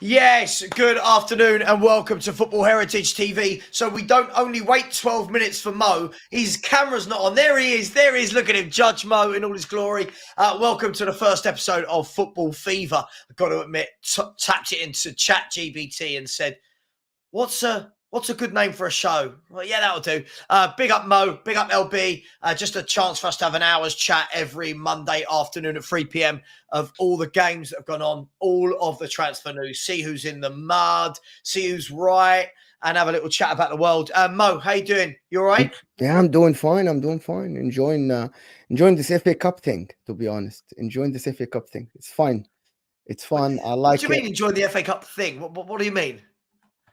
Yes, good afternoon and welcome to Football Heritage TV. So we don't only wait 12 minutes for Mo. His camera's not on. There he is. There he is. Look at him. Judge Mo in all his glory. Welcome to the first episode of Football Fever. I've got to admit, tapped it into ChatGPT and said, What's a good name for a show? Well, yeah, that'll do. Big up Mo, big up LB. Just a chance for us to have an hour's chat every Monday afternoon at 3 p.m. of all the games that have gone on, all of the transfer news, see who's in the mud, see who's right, and have a little chat about the world. Mo, how you doing? You all right? Yeah, I'm doing fine. Enjoying this FA Cup thing, to be honest. Enjoying this FA Cup thing. It's fun. It's fun. I What do like you it. mean enjoy the FA Cup thing? What do you mean?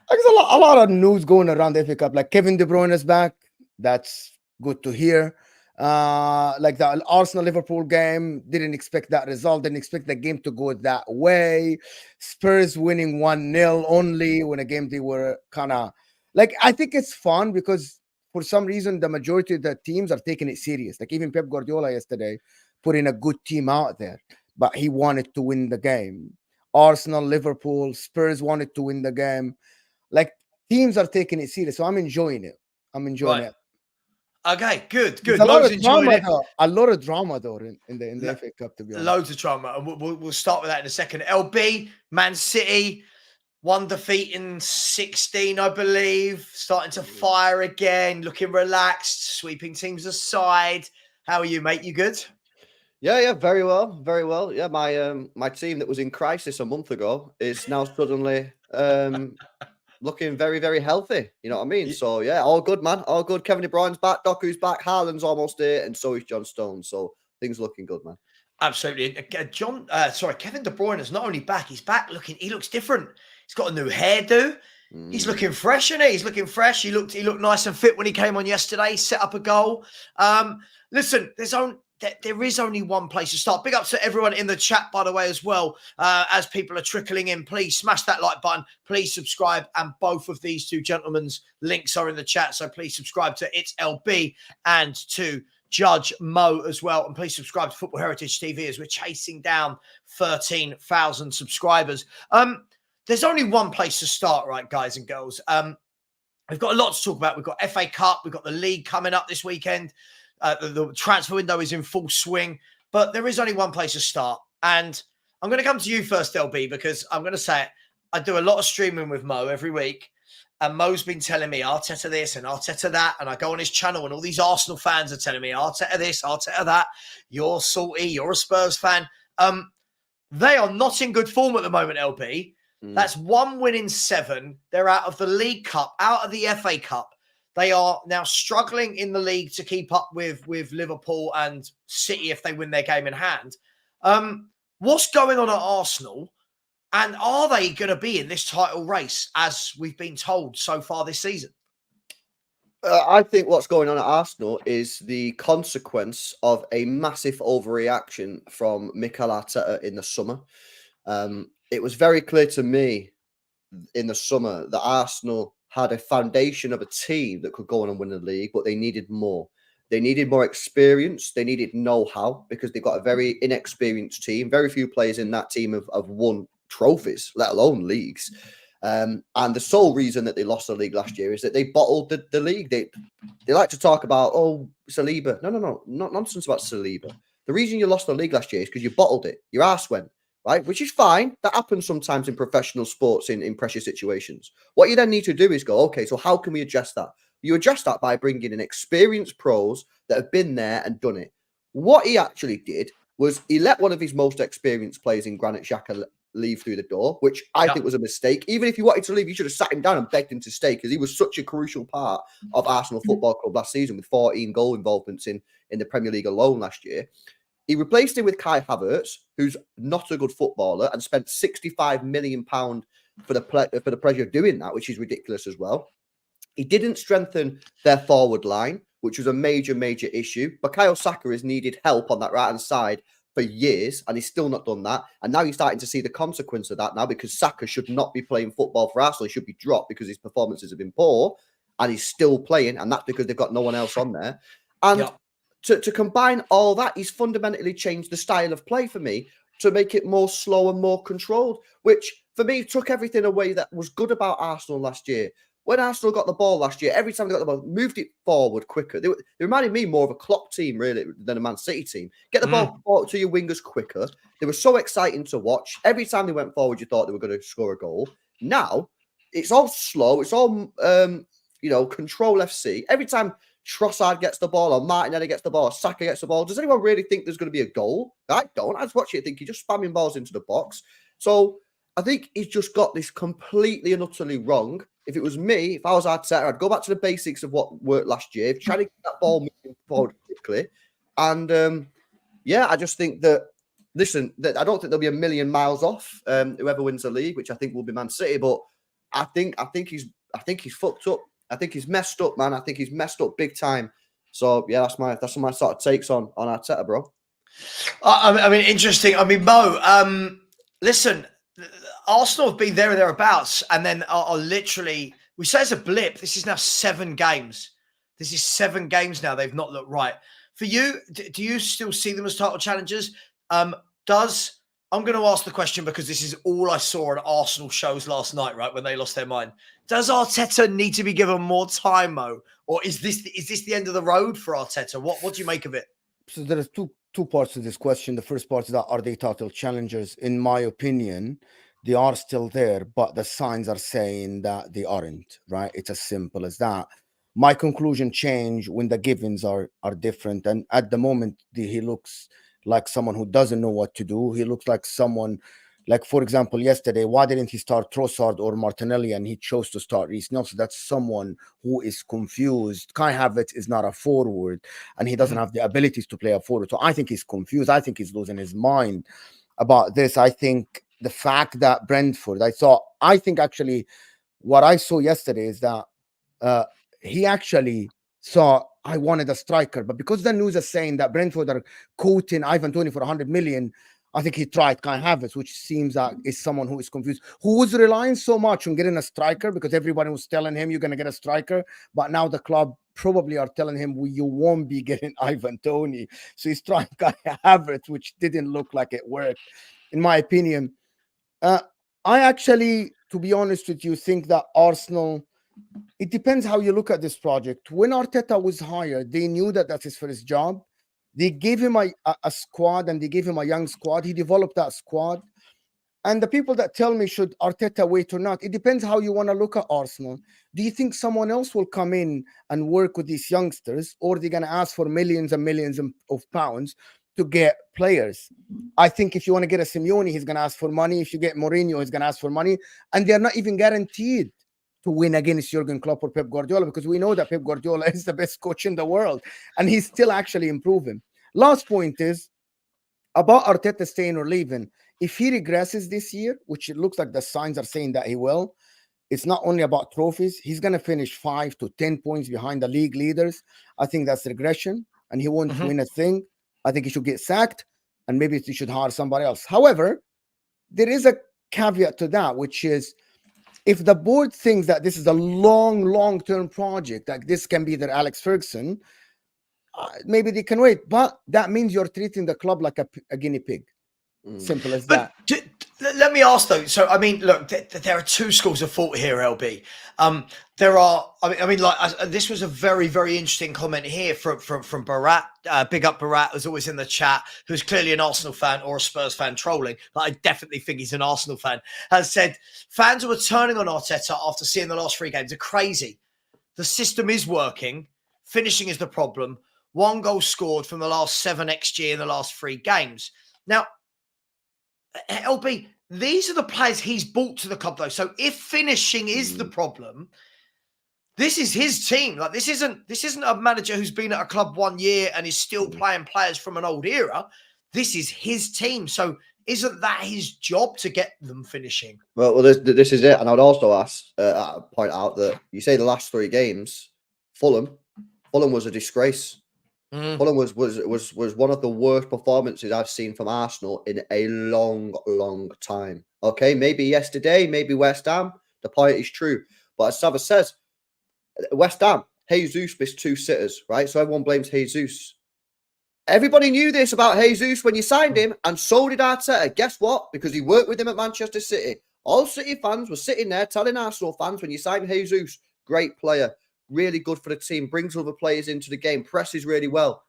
There's a lot of news going around the FA Cup. Like Kevin De Bruyne is back. That's good to hear. Like the Arsenal Liverpool game, didn't expect that result. Didn't expect the game to go that way. Spurs winning 1-0 only when a game they were kind of like. I think it's fun because for some reason the majority of the teams are taking it serious. Like even Pep Guardiola yesterday put in a good team out there, but he wanted to win the game. Arsenal, Liverpool, Spurs wanted to win the game. Like teams are taking it serious, so I'm enjoying it. I'm enjoying Right. it. Okay, good. There's a lot Mo's of enjoying drama it. though. A lot of drama though in the Lo- FA Cup, to be honest. Loads of drama, and we'll start with that in a second. LB, Man City, one defeat in 16, I believe. Starting to fire again, looking relaxed, sweeping teams aside. How are you, mate? You good? Yeah, very well, very well. Yeah, my team that was in crisis a month ago is now suddenly looking very, very healthy. You know what I mean? So yeah, all good, man. All good. Kevin De Bruyne's back, Doku's back, Haaland's almost here, and so is John Stones. So things looking good, man. Absolutely. Kevin De Bruyne is not only back, he's back he looks different. He's got a new hairdo. He's looking fresh, isn't he? He's looking fresh. He looked nice and fit when he came on yesterday. He set up a goal. Listen, there is only one place to start. Big up to everyone in the chat, by the way, as well. As people are trickling in, please smash that like button. Please subscribe. And both of these two gentlemen's links are in the chat. So please subscribe to It's LB and to Judge Mo as well. And please subscribe to Football Heritage TV as we're chasing down 13,000 subscribers. There's only one place to start, right, guys and girls. We've got a lot to talk about. We've got FA Cup. We've got the league coming up this weekend. The transfer window is in full swing. But there is only one place to start. And I'm going to come to you first, LB, because I'm going to say it. I do a lot of streaming with Mo every week. And Mo's been telling me Arteta this and Arteta that. And I go on his channel and all these Arsenal fans are telling me Arteta this, Arteta that. You're salty. You're a Spurs fan. They are not in good form at the moment, LB. That's 1 win in 7. They're out of the League Cup, out of the FA Cup. They are now struggling in the league to keep up with Liverpool and City if they win their game in hand. What's going on at Arsenal? And are they going to be in this title race, as we've been told so far this season? I think what's going on at Arsenal is the consequence of a massive overreaction from Mikel Arteta in the summer. It was very clear to me in the summer that Arsenal had a foundation of a team that could go on and win the league, but they needed more. They needed more experience. They needed know-how because they've got a very inexperienced team. Very few players in that team have won trophies, let alone leagues. And the sole reason that they lost the league last year is that they bottled the league. They like to talk about, Saliba. No, not nonsense about Saliba. The reason you lost the league last year is because you bottled it. Your arse went. Right, which is fine. That happens sometimes in professional sports in pressure situations. What you then need to do is go, okay, so how can we address that? You address that by bringing in experienced pros that have been there and done it. What he actually did was he let one of his most experienced players in Granit Xhaka leave through the door, which I think was a mistake. Even if he wanted to leave, you should have sat him down and begged him to stay because he was such a crucial part of Arsenal Football Club last season with 14 goal involvements in the Premier League alone last year. He replaced him with Kai Havertz, who's not a good footballer, and spent £65 million for the pleasure of doing that, which is ridiculous as well. He didn't strengthen their forward line, which was a major, major issue. Bukayo Saka has needed help on that right-hand side for years, and he's still not done that. And now you're starting to see the consequence of that now because Saka should not be playing football for Arsenal. He should be dropped because his performances have been poor, and he's still playing, and that's because they've got no one else on there. And to combine all that, he's fundamentally changed the style of play for me to make it more slow and more controlled, which for me, took everything away that was good about Arsenal last year. When Arsenal got the ball last year, every time they got the ball, moved it forward quicker. They reminded me more of a Klopp team, really, than a Man City team. Get the ball forward to your wingers quicker. They were so exciting to watch. Every time they went forward, you thought they were going to score a goal. Now, it's all slow. It's all, control FC. Every time Trossard gets the ball or Martinelli gets the ball or Saka gets the ball, does anyone really think there's going to be a goal? I don't. I just watch it and think you're just spamming balls into the box. So I think he's just got this completely and utterly wrong. If it was me, if I was Arteta, I'd go back to the basics of what worked last year, trying to get that ball moving forward quickly. And I just think that, listen, that I don't think they'll be a million miles off whoever wins the league, which I think will be Man City. But I think he's fucked up. I think he's messed up, man. I think he's messed up big time. So yeah, that's my sort of takes on Arteta, bro. I mean, interesting. I mean, Mo, listen. Arsenal have been there or thereabouts, and then are literally, we say it's a blip. This is now 7 games. This is 7 games now. They've not looked right. For you, do you still see them as title challengers? I'm going to ask the question because this is all I saw on Arsenal shows last night, right, when they lost their mind. Does Arteta need to be given more time, Mo? Or is this the end of the road for Arteta? What do you make of it? So there are two parts to this question. The first part is that, are they title challengers? In my opinion, they are still there, but the signs are saying that they aren't, right? It's as simple as that. My conclusion changed when the givens are different. And at the moment, he looks like someone who doesn't know what to do. He looks like someone, like, for example, yesterday, why didn't he start Trossard or Martinelli and he chose to start Reece Nelson? That's someone who is confused. Kai Havertz is not a forward and he doesn't have the abilities to play a forward. So I think he's confused. I think he's losing his mind about this. I think the fact that Brentford, I think actually what I saw yesterday is that he actually saw, I wanted a striker, but because the news is saying that Brentford are quoting Ivan Toney for 100 million, I think he tried Kai Havertz, which seems like is someone who is confused, who was relying so much on getting a striker because everybody was telling him you're going to get a striker, but now the club probably are telling him you won't be getting Ivan Toney. So he's trying Kai Havertz, which didn't look like it worked, in my opinion. I actually, to be honest with you, think that Arsenal, it depends how you look at this project. When Arteta was hired, they knew that that's his first job. They gave him a squad and they gave him a young squad. He developed that squad. And the people that tell me should Arteta wait or not, it depends how you want to look at Arsenal. Do you think someone else will come in and work with these youngsters, or they're going to ask for millions and millions of pounds to get players? I think if you want to get a Simeone, he's going to ask for money. If you get Mourinho, he's going to ask for money. And they're not even guaranteed to win against Jurgen Klopp or Pep Guardiola, because we know that Pep Guardiola is the best coach in the world and he's still actually improving. Last point is about Arteta staying or leaving. If he regresses this year, which it looks like the signs are saying that he will, it's not only about trophies. He's going to finish 5 to 10 points behind the league leaders. I think that's regression and he won't win a thing. I think he should get sacked and maybe he should hire somebody else. However, there is a caveat to that, which is if the board thinks that this is a long-term project, like this can be their Alex Ferguson, maybe they can wait. But that means you're treating the club like a guinea pig. Simple as that. Let me ask though. So, I mean, look, there are 2 schools of thought here, LB. There are, this was a very, very interesting comment here from Barat. Big up Barat, who's always in the chat, who's clearly an Arsenal fan or a Spurs fan trolling, but I definitely think he's an Arsenal fan, has said fans who are turning on Arteta after seeing the last 3 games are crazy. The system is working. Finishing is the problem. 1 goal scored from the last 7 XG in the last 3 games. Now, LB, these are the players he's brought to the club, though. So if finishing is the problem, this is his team. Like this isn't a manager who's been at a club 1 year and is still playing players from an old era. This is his team. So isn't that his job to get them finishing? Well, this is it. And I would also point out that you say the last 3 games, Fulham was a disgrace. Fulham was one of the worst performances I've seen from Arsenal in a long time. Okay, maybe yesterday, maybe West Ham. The point is true. But as Savva says, West Ham, Jesus missed 2 sitters, right? So everyone blames Jesus. Everybody knew this about Jesus when you signed him, and so did Arteta. Guess what? Because he worked with him at Manchester City. All City fans were sitting there telling Arsenal fans, when you sign Jesus, great player, really good for the team, brings other players into the game, presses really well,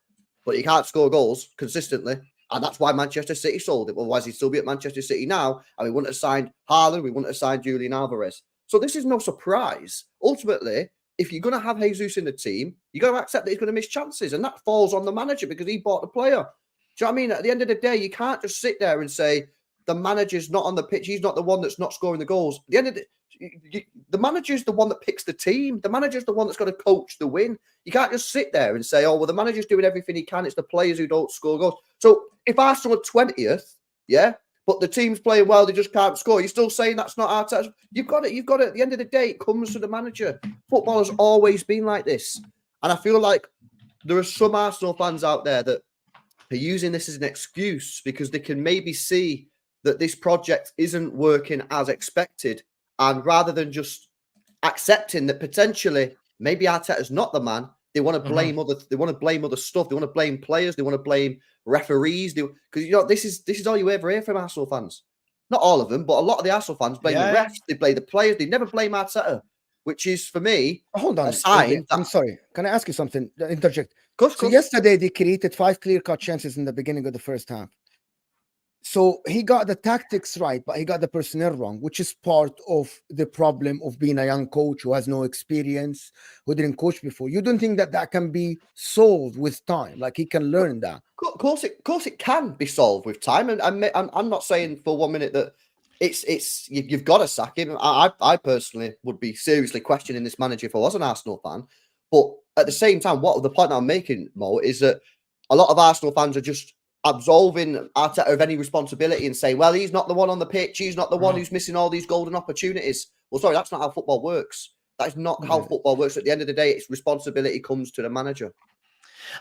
but he can't score goals consistently. And that's why Manchester City sold it. Otherwise, he'd still be at Manchester City now. And we wouldn't have signed Haaland. We wouldn't have signed Julian Alvarez. So this is no surprise. Ultimately, if you're going to have Jesus in the team, you got to accept that he's going to miss chances. And that falls on the manager because he bought the player. Do you know what I mean? At the end of the day, you can't just sit there and say, the manager's not on the pitch. He's not the one that's not scoring the goals. At the end of the manager's the one that picks the team. The manager's the one that's got to coach the win. You can't just sit there and say, oh, well, the manager's doing everything he can. It's the players who don't score goals. So if Arsenal are 20th, yeah, but the team's playing well, they just can't score, you're still saying that's not Arteta. You've got it. At the end of the day, it comes to the manager. Football has always been like this. And I feel like there are some Arsenal fans out there that are using this as an excuse because they can maybe see that this project isn't working as expected. And rather than just accepting that potentially maybe Arteta's not the man, they want to blame other. They want to blame other stuff. They want to blame players. They want to blame referees. Because this is all you ever hear from Arsenal fans. Not all of them, but a lot of the Arsenal fans blame the refs. They blame the players. They never blame Arteta, which is for me. Hold on, a sign. I'm sorry. Can I ask you something? Interject. Course. Yesterday they created 5 clear-cut chances in the beginning of the first half. So he got the tactics right, but he got the personnel wrong, which is part of the problem of being a young coach who has no experience, who didn't coach before. You don't think that can be solved with time? Like he can learn that? Of course it can be solved with time. And I'm not saying for 1 minute that you've got to sack him. I personally would be seriously questioning this manager if I was an Arsenal fan. But at the same time, what the point I'm making, Mo, is that a lot of Arsenal fans are just absolving Arteta of any responsibility and say, well, he's not the one on the pitch. He's not the one who's missing all these golden opportunities. Well, sorry, that's not how football works. That is not how football works. At the end of the day, its responsibility comes to the manager.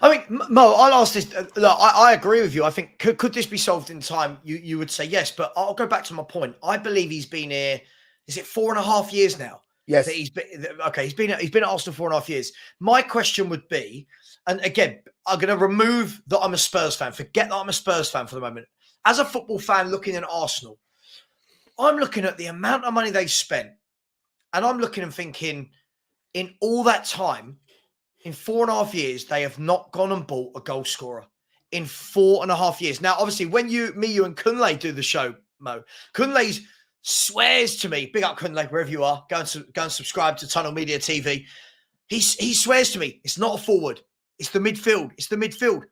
I mean, Mo, I'll ask this. Look, I agree with you. I think, could this be solved in time? You would say yes, but I'll go back to my point. I believe he's been here, is it 4.5 years now? Yes. He's been at Arsenal 4.5 years. My question would be, and again, I'm going to remove that I'm a Spurs fan. Forget that I'm a Spurs fan for the moment. As a football fan looking at Arsenal, I'm looking at the amount of money they spent, and I'm looking and thinking, in all that time, in 4.5 years, they have not gone and bought a goal scorer. In 4.5 years. Now, obviously, when you and Kunle do the show, Mo, Kunle swears to me, big up Kunle, wherever you are, go and subscribe to Tunnel Media TV. He swears to me, it's not a forward. It's the midfield. It's the midfield.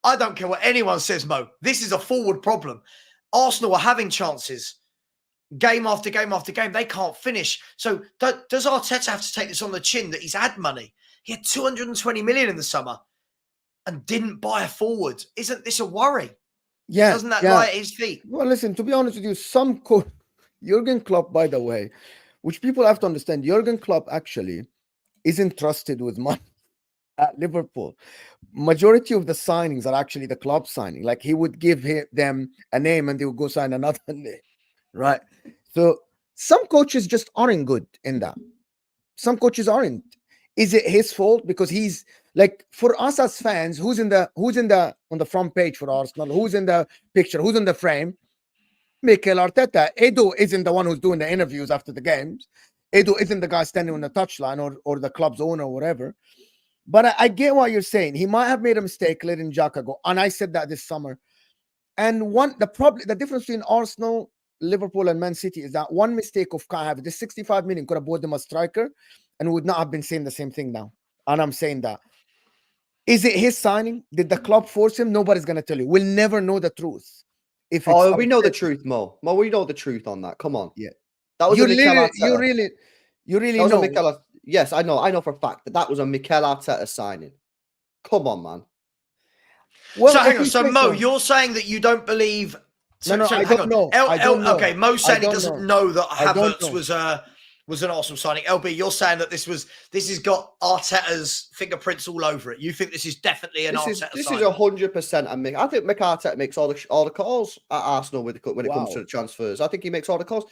I don't care what anyone says, Mo. This is a forward problem. Arsenal are having chances game after game after game. They can't finish. So does Arteta have to take this on the chin that he's had money? He had 220 million in the summer and didn't buy a forward. Isn't this a worry? Yeah. Doesn't that lie at his feet? Well, listen, to be honest with you, Jurgen Klopp, by the way, which people have to understand, Jurgen Klopp actually isn't trusted with money at Liverpool. Majority of the signings are actually the club signing. Like he would give them a name and they would go sign another name, right? So some coaches just aren't good in that. Some coaches aren't. Is it his fault? Because he's like, for us as fans, who's on the front page for Arsenal? Who's in the picture? Who's in the frame? Mikel Arteta. Edu isn't the one who's doing the interviews after the games. Edu isn't the guy standing on the touchline or the club's owner or whatever. But I get what you're saying. He might have made a mistake letting Xhaka go. And I said that this summer. And the difference between Arsenal, Liverpool, and Man City is that one mistake of Kai Havertz, this 65 million could have bought them a striker and we would not have been saying the same thing now. And I'm saying that. Is it his signing? Did the club force him? Nobody's going to tell you. We'll never know the truth. We know the truth, Mo. Mo, we know the truth on that. Come on. Yeah. That was you really know. Yes, I know for a fact that was a Mikel Arteta signing. Come on, man. Well, so hang on. So Mo, you're saying that you don't believe? I don't know. Okay, Mo's saying he doesn't know that Havertz was an Arsenal signing. LB, you're saying that this has got Arteta's fingerprints all over it. You think this is definitely an Arteta signing? This is 100% a Mick. I think Mikel Arteta makes all the calls at Arsenal when it comes to the transfers. I think he makes all the calls.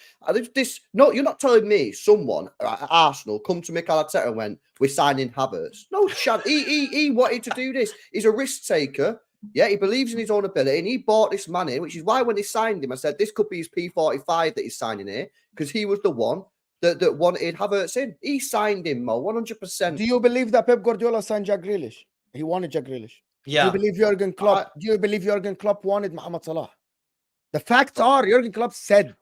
No, you're not telling me someone at Arsenal come to Mikel Arteta and went, we're signing Havertz. No chance. He wanted to do this. He's a risk taker. Yeah, he believes in his own ability, and he bought this man in, which is why when they signed him, I said this could be his P45 that he's signing here, because he was the one that wanted Havertz in. He signed him, Mo, 100%. Do you believe that Pep Guardiola signed Jack Grealish? He wanted Jack Grealish. Yeah. Do you believe Jurgen Klopp? Do you believe Jurgen Klopp wanted Mohamed Salah? The facts are, Jurgen Klopp said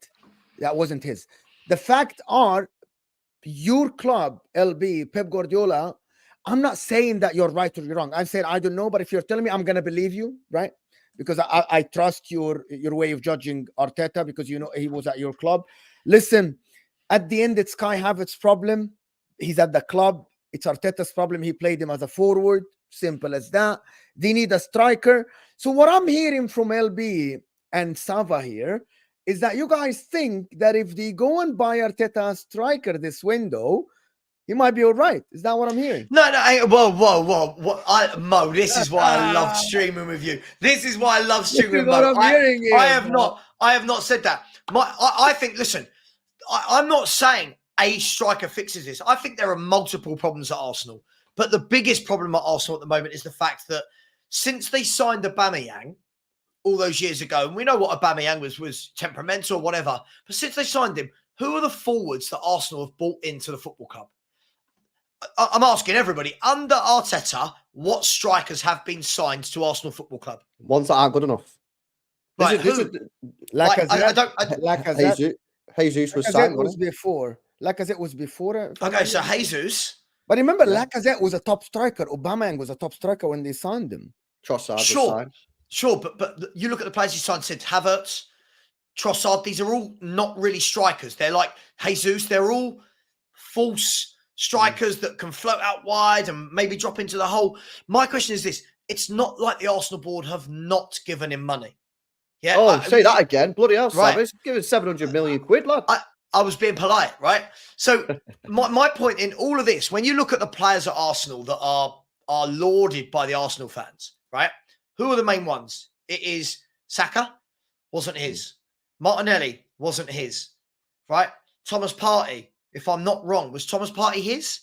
that wasn't his. The facts are, your club, LB, Pep Guardiola. I'm not saying that you're right or you're wrong. I'm saying I don't know, but if you're telling me, I'm gonna believe you, right? Because I trust your way of judging Arteta, because you know he was at your club. Listen, at the end, it's Kai Havertz's problem. He's at the club. It's Arteta's problem. He played him as a forward. Simple as that. They need a striker. So what I'm hearing from LB and Savva here is that you guys think that if they go and buy Arteta a striker this window, he might be all right. Is that what I'm hearing? No, whoa. Mo, this is why I love streaming with you. This is why I love streaming with Mo. I have not said that. I think, listen, I'm not saying a striker fixes this. I think there are multiple problems at Arsenal. But the biggest problem at Arsenal at the moment is the fact that since they signed Aubameyang all those years ago, and we know what Aubameyang was temperamental or whatever, but since they signed him, who are the forwards that Arsenal have brought into the football club? I'm asking everybody, under Arteta, what strikers have been signed to Arsenal Football Club? Ones that aren't good enough. Right, Jesus was signed. Was before. Lacazette was before. Okay, so Jesus. But remember, Lacazette was a top striker. Aubameyang was a top striker when they signed him. Trossard was signed. Sure, but you look at the players he signed since Havertz, Trossard, these are all not really strikers. They're like Jesus. They're all false strikers that can float out wide and maybe drop into the hole. My question is this. It's not like the Arsenal board have not given him money. Yeah. Oh, say that again. Bloody hell, right. Savage. Give us 700 million quid, lad. I was being polite, right? So my point in all of this, when you look at the players at Arsenal that are lauded by the Arsenal fans, right? Who are the main ones? It is Saka, wasn't his. Martinelli, wasn't his, right? Thomas Partey, if I'm not wrong, was Thomas Partey his?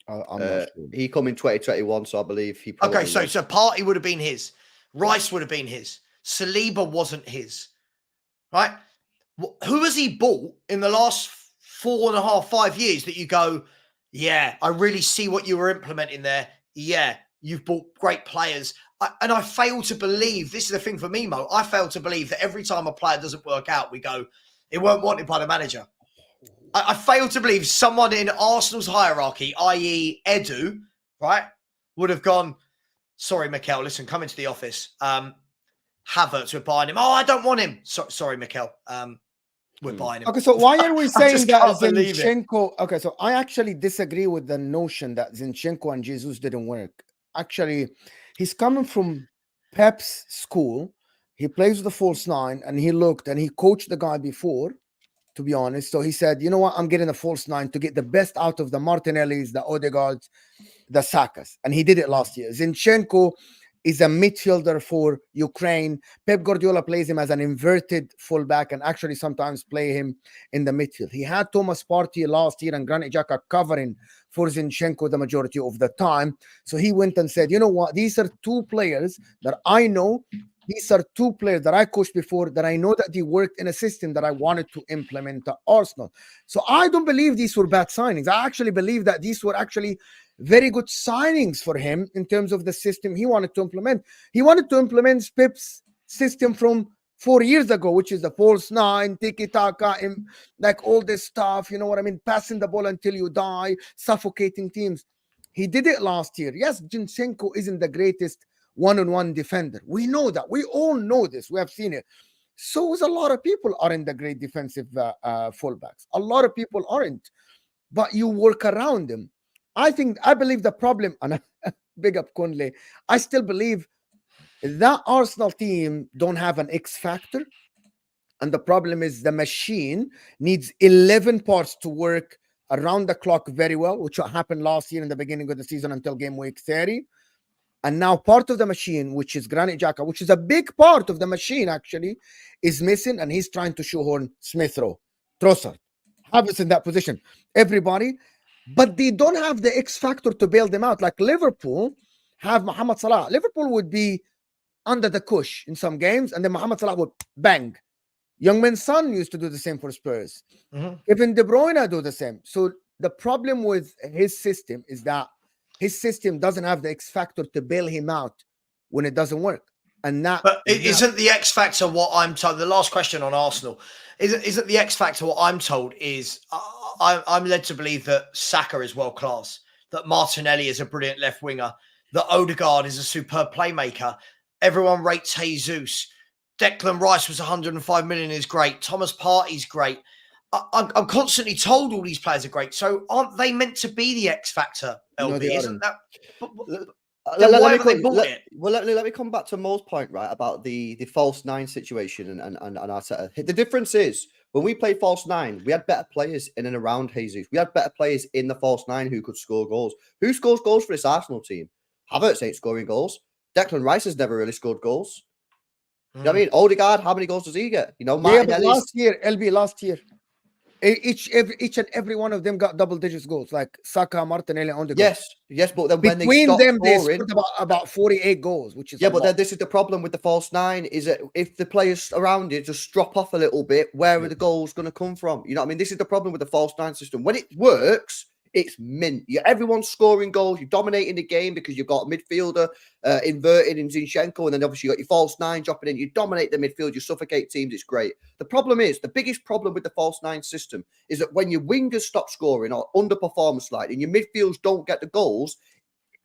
I'm not sure. He come in 2021, so I believe he probably Okay, so Partey would have been his. Rice would have been his. Saliba wasn't his, right? Who has he bought in the last 4.5, 5 years that you go, yeah, I really see what you were implementing there. Yeah, you've bought great players. And I fail to believe, this is the thing for me, Mo, I fail to believe that every time a player doesn't work out, we go, it weren't wanted by the manager. I fail to believe someone in Arsenal's hierarchy, i.e. Edu, right, would have gone, sorry, Mikel, listen, come into the office. Havertz, we're buying him. Oh, I don't want him. Sorry, Mikel. We're buying him. Okay, so why are we saying that believe Zinchenko? Okay, so I actually disagree with the notion that Zinchenko and Jesus didn't work. Actually, he's coming from Pep's school. He plays with the false nine, and he looked and he coached the guy before, to be honest. So he said, you know what? I'm getting a false nine to get the best out of the Martinellis, the Odegaards, the Sakas. And he did it last year. Zinchenko is a midfielder for Ukraine. Pep Guardiola plays him as an inverted fullback and actually sometimes play him in the midfield. He had Thomas Partey last year and Granit Xhaka covering for Zinchenko the majority of the time. So he went and said, you know what? These are two players that I know. These are two players that I coached before that I know that they worked in a system that I wanted to implement at Arsenal. So I don't believe these were bad signings. I actually believe that these were actually very good signings for him in terms of the system he wanted to implement. He wanted to implement Pep's system from 4 years ago, which is the false nine, tiki-taka, like all this stuff, you know what I mean? Passing the ball until you die, suffocating teams. He did it last year. Yes, Zinchenko isn't the greatest one-on-one defender. We know that. We all know this. We have seen it. So is a lot of people aren't the great defensive fullbacks. A lot of people aren't. But you work around them. I believe the problem, and big up Conley, I still believe that Arsenal team don't have an X factor. And the problem is the machine needs 11 parts to work around the clock very well, which happened last year in the beginning of the season until game week 30. And now part of the machine, which is Granit Xhaka, which is a big part of the machine actually, is missing, and he's trying to shoehorn Smith Rowe, Trossard, Havertz in that position, everybody. But they don't have the X factor to bail them out. Like Liverpool have Mohamed Salah. Liverpool would be under the cush in some games, and then Mohamed Salah would bang. Youngman Son used to do the same for Spurs. Kevin De Bruyne do the same. So the problem with his system is that his system doesn't have the X factor to bail him out when it doesn't work. And that, but isn't the X factor what I'm told? The last question on Arsenal isn't the X factor what I'm told is I'm led to believe that Saka is world class, that Martinelli is a brilliant left winger, that Odegaard is a superb playmaker. Everyone rates Jesus. Declan Rice was 105 million is great. Thomas Partey's great. I'm constantly told all these players are great. So aren't they meant to be the X factor, LB? No, Isn't that? Let me come back to Mo's point, right, about the false nine situation and Arteta. The difference is when we played false nine, we had better players in and around Jesus. We had better players in the false nine who could score goals. Who scores goals for this Arsenal team? Havertz ain't scoring goals. Declan Rice has never really scored goals. You know what I mean? Odegaard, how many goals does he get? You know, Martinelli. Last year, each and every one of them got double digits goals, like Saka, Martinelli, Odegaard. Yes, but then when between they them, scoring, they scored about 48 goals, which is but then this is the problem with the false nine: is that if the players around you just drop off a little bit, where are the goals going to come from? You know what I mean? This is the problem with the false nine system. When it works, it's mint. Everyone's scoring goals. You're dominating the game because you've got a midfielder inverted in Zinchenko, and then obviously you got your false nine dropping in. You dominate the midfield. You suffocate teams. It's great. The problem is, the biggest problem with the false nine system is that when your wingers stop scoring or underperform slightly and your midfields don't get the goals,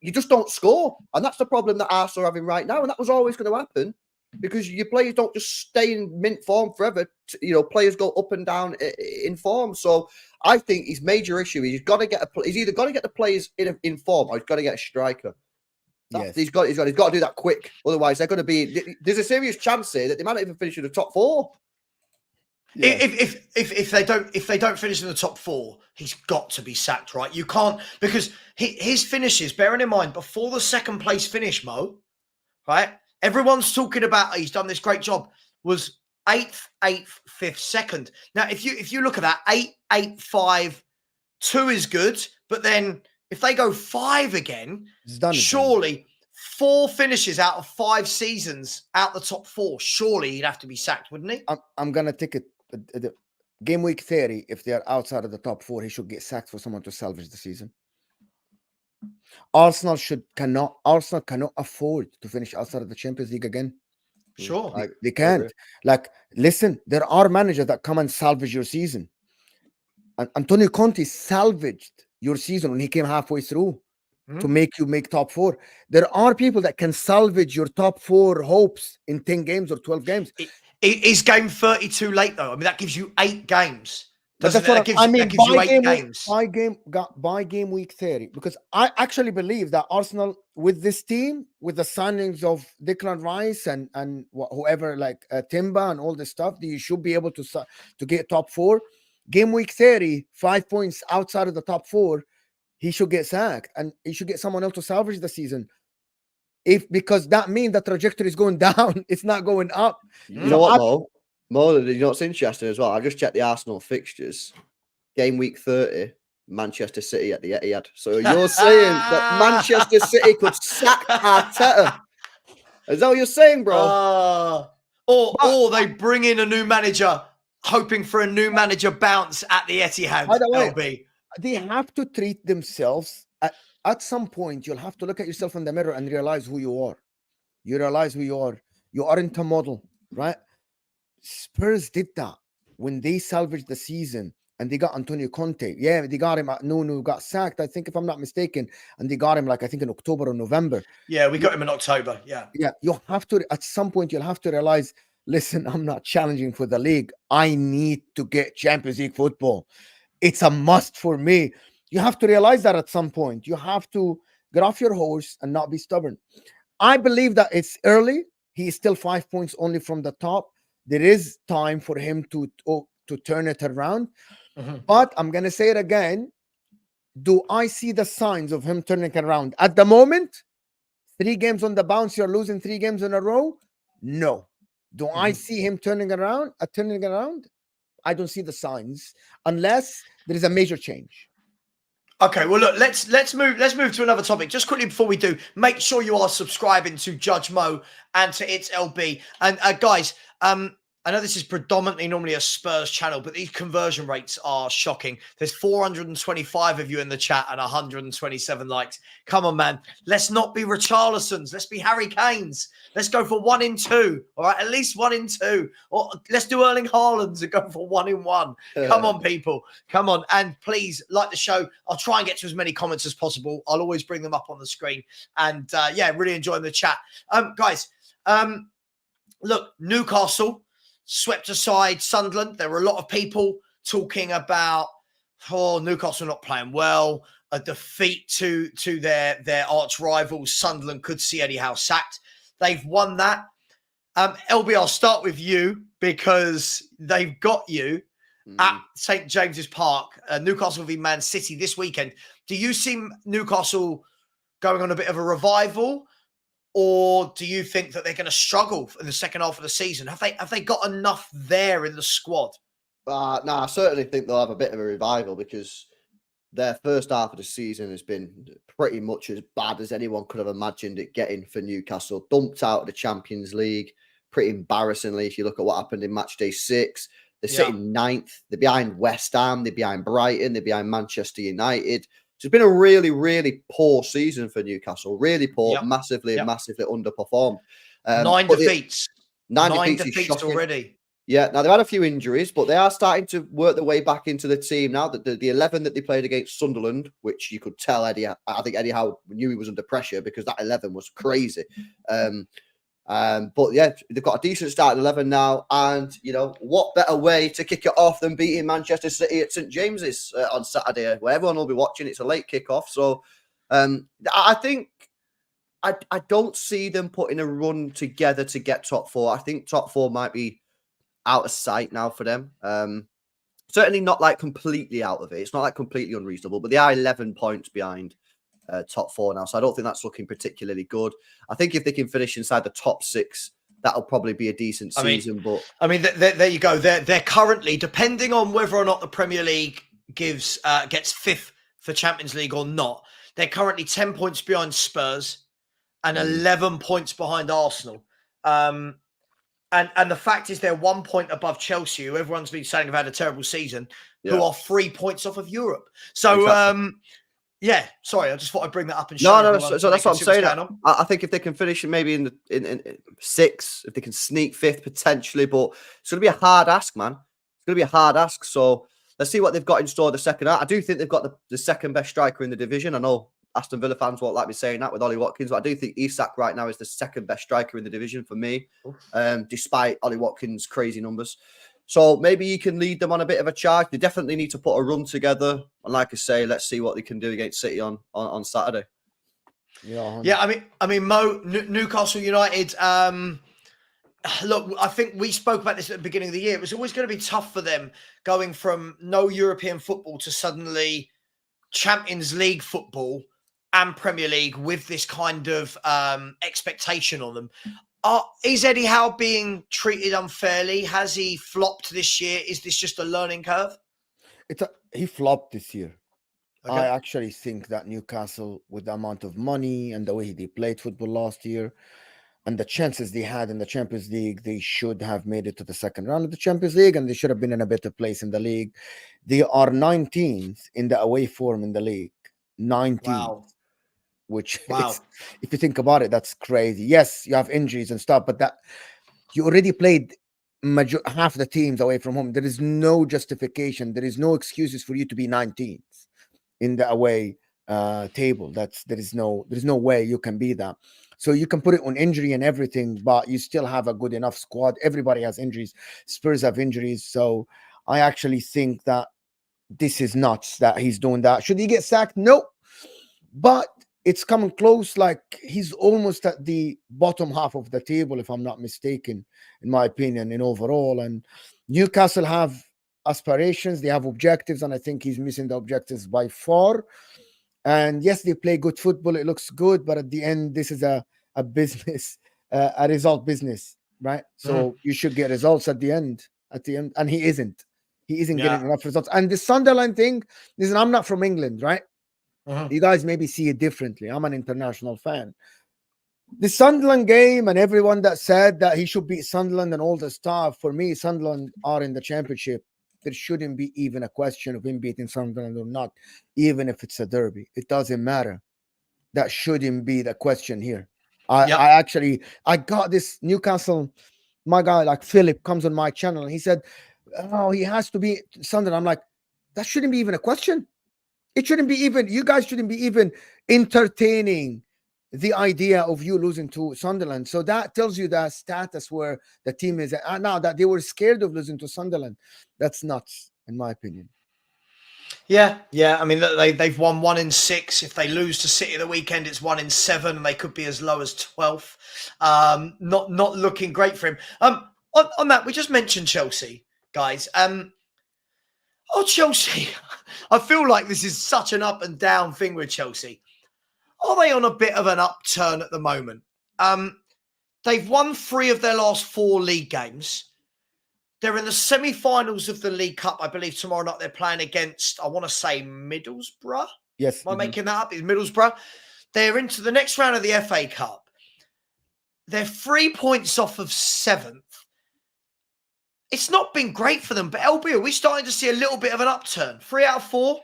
you just don't score. And that's the problem that Arsenal are having right now. And that was always going to happen because your players don't just stay in mint form forever. You know, players go up and down in form. So I think his major issue is he's either got to get the players in form or he's got to get a striker. Yes. He's got to do that quick. Otherwise, they're going to be. There's a serious chance here that they might not even finish in the top four. Yeah. If they don't finish in the top four, he's got to be sacked, right? You can't, because his finishes, bearing in mind before the second place finish, Mo, right? Everyone's talking about he's done this great job. Was 8th, 5th, 2nd. Now, if you look at that, 8, 8, 5, 2 is good, but then if they go 5 again, surely 4 finishes out of 5 seasons out the top 4. Surely he'd have to be sacked, wouldn't he? I'm gonna take it. Game week 30. If they are outside of the top 4, he should get sacked for someone to salvage the season. Arsenal cannot afford to finish outside of the Champions League again. Sure, they can't. Like, listen, there are managers that come and salvage your season. And Antonio Conte salvaged your season when he came halfway through to make you make top 4. There are people that can salvage your top 4 hopes in 10 games or 12 games. Is game 32 late though? I mean, that gives you 8 games. But that's what I mean. That gives you 8 games. By game week 30, because I actually believe that Arsenal, with this team, with the signings of Declan Rice and whoever, like Timber and all this stuff, you should be able to get top 4. Game week 30, 5 points outside of the top 4, he should get sacked and he should get someone else to salvage the season. Because that means the trajectory is going down, it's not going up. You know what, Mo? You know what's interesting as well? I've just checked the Arsenal fixtures. Game week 30, Manchester City at the Etihad. So you're saying that Manchester City could sack Arteta? Is that what you're saying, bro? Or they bring in a new manager, hoping for a new manager bounce at the Etihad. By the way, LB. They have to treat themselves. At some point, you'll have to look at yourself in the mirror and realize who you are. You realize who you are. You aren't a model, right? Spurs did that when they salvaged the season and they got Antonio Conte. Yeah, they got him at Nuno, got sacked, I think, if I'm not mistaken. And they got him, like, I think in October or November. Yeah, we got him in October. Yeah. Yeah, you have to, at some point, you'll have to realize, listen, I'm not challenging for the league. I need to get Champions League football. It's a must for me. You have to realize that at some point. You have to get off your horse and not be stubborn. I believe that it's early. He is still 5 points only from the top. There is time for him to turn it around. But I'm going to say it again. Do I see the signs of him turning it around? At the moment, 3 games on the bounce, you're losing 3 games in a row? No. Do I see him turning around? I don't see the signs unless there is a major change. Okay, well look, let's move to another topic. Just quickly before we do, make sure you are subscribing to Judge Mo and to It's LB. And guys, I know this is predominantly normally a Spurs channel, but these conversion rates are shocking. There's 425 of you in the chat and 127 likes. Come on, man. Let's not be Richarlisons. Let's be Harry Kanes. Let's go for 1 in 2. All right, at least 1 in 2. Or let's do Erling Haaland and go for 1 in 1. Come on, people. Come on. And please like the show. I'll try and get to as many comments as possible. I'll always bring them up on the screen. And yeah, really enjoying the chat. Guys, look, Newcastle swept aside Sunderland. There were a lot of people talking about, Newcastle not playing well, a defeat to their arch rivals. Sunderland could see Eddie Howe sacked. They've won that. LB, I'll start with you because they've got you at St. James's Park. Newcastle v Man City this weekend. Do you see Newcastle going on a bit of a revival? Or do you think that they're going to struggle in the second half of the season? Have they got enough there in the squad? No, I certainly think they'll have a bit of a revival because their first half of the season has been pretty much as bad as anyone could have imagined it getting for Newcastle. Dumped out of the Champions League, pretty embarrassingly. If you look at what happened in match day 6, they're sitting 9th. They're behind West Ham. They're behind Brighton. They're behind Manchester United. So it's been a really, really poor season for Newcastle. Really poor, massively underperformed. 9 defeats. 9 defeats already. Yeah, now they've had a few injuries, but they are starting to work their way back into the team now. That the 11 that they played against Sunderland, which you could tell I think Eddie Howe knew he was under pressure because that 11 was crazy. But yeah, they've got a decent start at 11 now, and you know what better way to kick it off than beating Manchester City at St James's on Saturday, where everyone will be watching. It's a late kickoff, so I think I don't see them putting a run together to get top 4. I think top 4 might be out of sight now for them. Certainly not like completely out of it. It's not like completely unreasonable, but they are 11 points behind top 4 now. So I don't think that's looking particularly good. I think if they can finish inside the top 6, that'll probably be a decent season. There you go. They're currently, depending on whether or not the Premier League gets 5th for Champions League or not, they're currently 10 points behind Spurs and 11 points behind Arsenal. And the fact is they're 1 point above Chelsea, who everyone's been saying have had a terrible season, who are 3 points off of Europe. So, exactly. Yeah, sorry, I just thought I'd bring that up and show. No. So that's what I'm saying. I think if they can finish maybe in 6th, if they can sneak 5th potentially, but it's going to be a hard ask, man. It's going to be a hard ask. So let's see what they've got in store the second half. I do think they've got the second best striker in the division. I know Aston Villa fans won't like me saying that with Ollie Watkins, but I do think Isak right now is the second best striker in the division for me, despite Ollie Watkins' crazy numbers. So maybe he can lead them on a bit of a charge. They definitely need to put a run together. And like I say, let's see what they can do against City on Saturday. Yeah, I mean, Mo, Newcastle United, look, I think we spoke about this at the beginning of the year. It was always going to be tough for them going from no European football to suddenly Champions League football and Premier League with this kind of expectation on them. Is Eddie Howe being treated unfairly? Has he flopped this year? Is this just a learning curve? He flopped this year. Okay. I actually think that Newcastle, with the amount of money and the way they played football last year and the chances they had in the Champions League, they should have made it to the second round of the Champions League and they should have been in a better place in the league. They are 19th in the away form in the league. 19th. Wow. Which is, if you think about it, that's crazy. Yes, you have injuries and stuff, but that you already played half the teams away from home. There is no justification. There is no excuses for you to be 19th in the away table. There is no way you can be that. So you can put it on injury and everything, but you still have a good enough squad. Everybody has injuries. Spurs have injuries. So I actually think that this is nuts that he's doing that. Should he get sacked? No, but it's coming close. Like he's almost at the bottom half of the table, if I'm not mistaken, in my opinion, in overall. And Newcastle have aspirations, they have objectives, and I think he's missing the objectives by far. And yes, they play good football, it looks good, but at the end, this is a business, a result business, right? So you should get results at the end, and he isn't getting enough results. And the Sunderland thing, listen, I'm not from England, right? You guys maybe see it differently. I'm an international fan. The Sunderland game and everyone that said that he should beat Sunderland and all the stuff, for me, Sunderland are in the championship. There shouldn't be even a question of him beating Sunderland or not, even if it's a derby. It doesn't matter. That shouldn't be the question here. I got this Newcastle, my guy like Philip comes on my channel and he said, oh, he has to be Sunderland. I'm like, that shouldn't be even a question. It shouldn't be even, you guys shouldn't be even entertaining the idea of you losing to Sunderland. So that tells you the status where the team is at now, that they were scared of losing to Sunderland. That's nuts, in my opinion. Yeah. I mean, they've won 1 in 6. If they lose to City the weekend, it's 1 in 7, and they could be as low as 12th. Not looking great for him. On that, we just mentioned Chelsea, guys. Chelsea. I feel like this is such an up and down thing with Chelsea. Are they on a bit of an upturn at the moment? They've won 3 of their last 4 league games. They're in the semi-finals of the League Cup. I believe tomorrow night they're playing against, I want to say, Middlesbrough. Yes. Am I making that up? It's Middlesbrough. They're into the next round of the FA Cup. They're 3 points off of 7th. It's not been great for them, but LB, are we starting to see a little bit of an upturn? 3 out of 4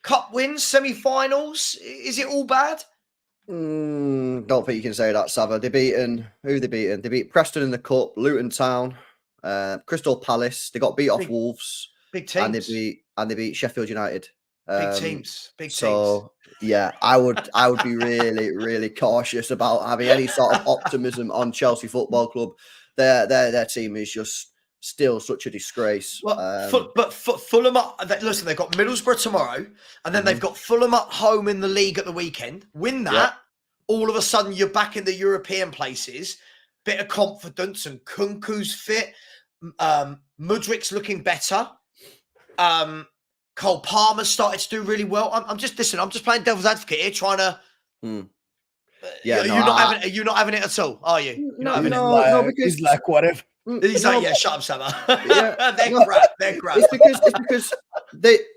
cup wins, semi-finals. Is it all bad? Don't think you can say that, Savva. Who they beaten? They beat Preston in the Cup, Luton Town, Crystal Palace. They got beat off Wolves. Big teams. And they beat Sheffield United. Big teams. So yeah, I would be really, really cautious about having any sort of optimism on Chelsea Football Club. Their team is just still such a disgrace. Well, but Fulham, listen, they've got Middlesbrough tomorrow, and then they've got Fulham at home in the league at the weekend. Win that, all of a sudden you're back in the European places. Bit of confidence, and Kunku's fit. Mudrik's looking better. Cole Palmer started to do really well. I'm just playing devil's advocate here, trying to. You're not having it at all, are you? No, because he's like whatever. He's like, yeah, shut up, Savva. Yeah, they're crap. It's because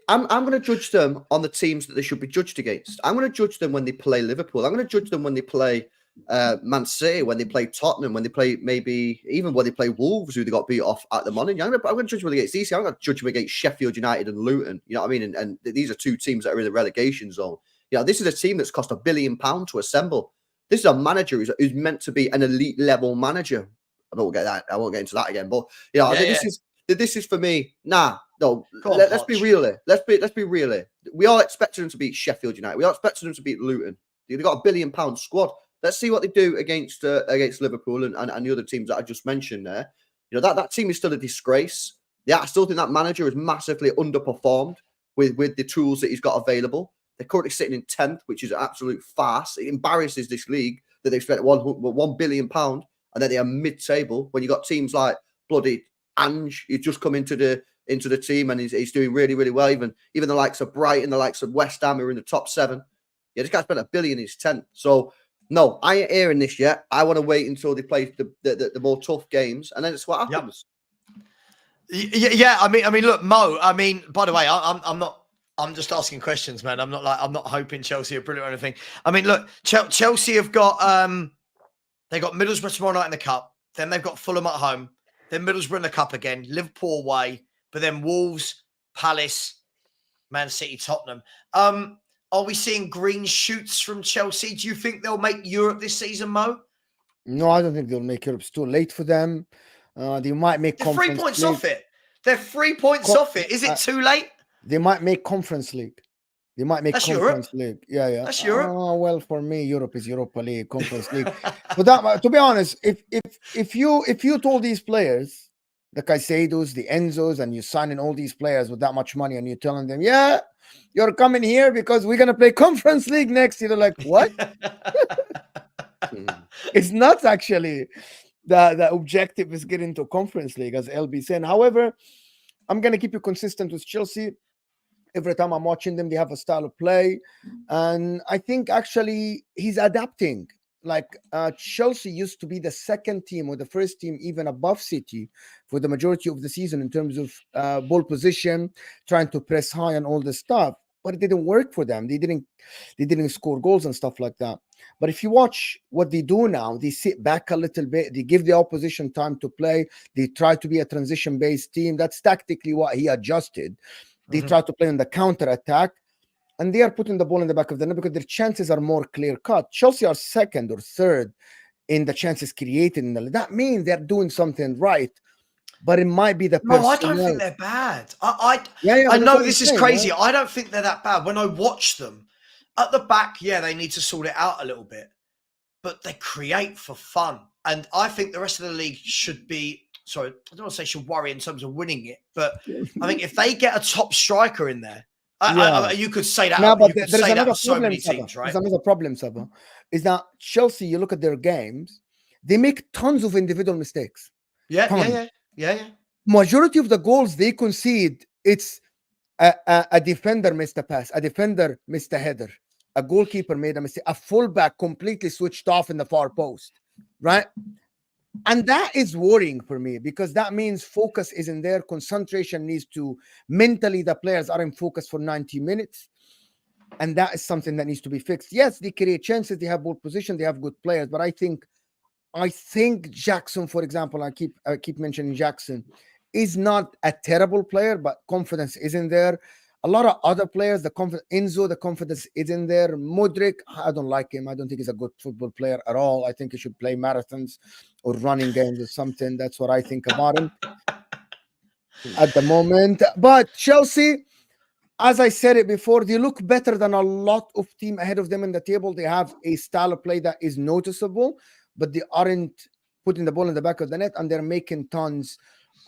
I'm going to judge them on the teams that they should be judged against. I'm going to judge them when they play Liverpool. I'm going to judge them when they play Man City, when they play Tottenham, when they play maybe even when they play Wolves, who they got beat off at the morning. I'm going to judge them against these. I'm going to judge them against Sheffield United and Luton. You know what I mean? And these are 2 teams that are in the relegation zone. You know, this is a team that's cost £1 billion to assemble. This is a manager who's meant to be an elite level manager. I won't get into that again. But you know, this is for me. Let's be real here. Let's be real here. We all expected them to beat Sheffield United. We all expected them to beat Luton. They've got £1 billion squad. Let's see what they do against Liverpool and the other teams that I just mentioned there. You know, that team is still a disgrace. Yeah, I still think that manager is massively underperformed with the tools that he's got available. They're currently sitting in 10th, which is an absolute farce. It embarrasses this league that they've spent £1 billion, and then they are mid-table when you got teams like bloody Ange, who's just come into the team and he's doing really, really well. Even the likes of Brighton, the likes of West Ham, who are in the top 7. Yeah, this guy spent £1 billion in his 10th. So no, I ain't hearing this yet. I want to wait until they play the more tough games, and then it's what happens. Yeah. I mean, look, Mo. I mean, by the way, I'm not. I'm just asking questions, man. I'm not hoping Chelsea are brilliant or anything. I mean, look, Chelsea have got they got Middlesbrough tomorrow night in the cup. Then they've got Fulham at home. Then Middlesbrough in the cup again. Liverpool away, but then Wolves, Palace, Man City, Tottenham. Are we seeing green shoots from Chelsea? Do you think they'll make Europe this season, Mo? No, I don't think they'll make Europe. It's too late for them. They might make. They're 3 points off it. They're 3 points off it. Is it too late? They might make Conference League. They might make Conference League. Yeah. That's Europe. Oh, well, for me, Europe is Europa League, Conference League. But that, to be honest, if you told these players, the Caicedos, the Enzos, and you signing all these players with that much money, and you're telling them, yeah, you're coming here because we're gonna play Conference League next year, they're like, what? It's not actually the objective is getting to Conference League, as LB said. However, I'm gonna keep you consistent with Chelsea. Every time I'm watching them, they have a style of play. And I think actually he's adapting. Like Chelsea used to be the second team or the first team, even above City for the majority of the season in terms of ball position, trying to press high and all this stuff. but it didn't work for them. They didn't score goals and stuff like that. But if you watch what they do now, they sit back a little bit. They give the opposition time to play. They try to be a transition-based team. That's tactically what he adjusted. They try to play on the counter-attack, and they are putting the ball in the back of the net because their chances are more clear-cut. Chelsea are second or third in the chances created. That means they're doing something right. But it might be the No, I don't personnel. think they're bad. I that's know what I'm this is saying, crazy. right? I don't think they're that bad. When I watch them at the back, yeah, they need to sort it out a little bit, but they create for fun. And I think the rest of the league should be, sorry, I don't want to say should worry in terms of winning it, but I think if they get a top striker in there, you could say that. No, but You could there's say that another of so problem, many Savva. teams, right? There's another problem, Savva, is that Chelsea, you look at their games, they make tons of individual mistakes. Yeah. Majority of the goals they concede, it's a defender missed a pass, a defender missed a header, a goalkeeper made a mistake, a fullback completely switched off in the far post, right? And that is worrying for me because that means focus isn't there. Concentration needs to, mentally, the players aren't focused for 90 minutes. And that is something that needs to be fixed. Yes, they create chances, they have ball position, they have good players, but I think Jackson, for example, I keep mentioning Jackson, is not a terrible player, but confidence isn't there. A lot of other players, Enzo, the confidence isn't there. Modric, I don't like him. I don't think he's a good football player at all. I think he should play marathons or running games or something. That's what I think about him at the moment. But Chelsea, as I said it before, they look better than a lot of teams ahead of them in the table. They have a style of play that is noticeable, but they aren't putting the ball in the back of the net, and they're making tons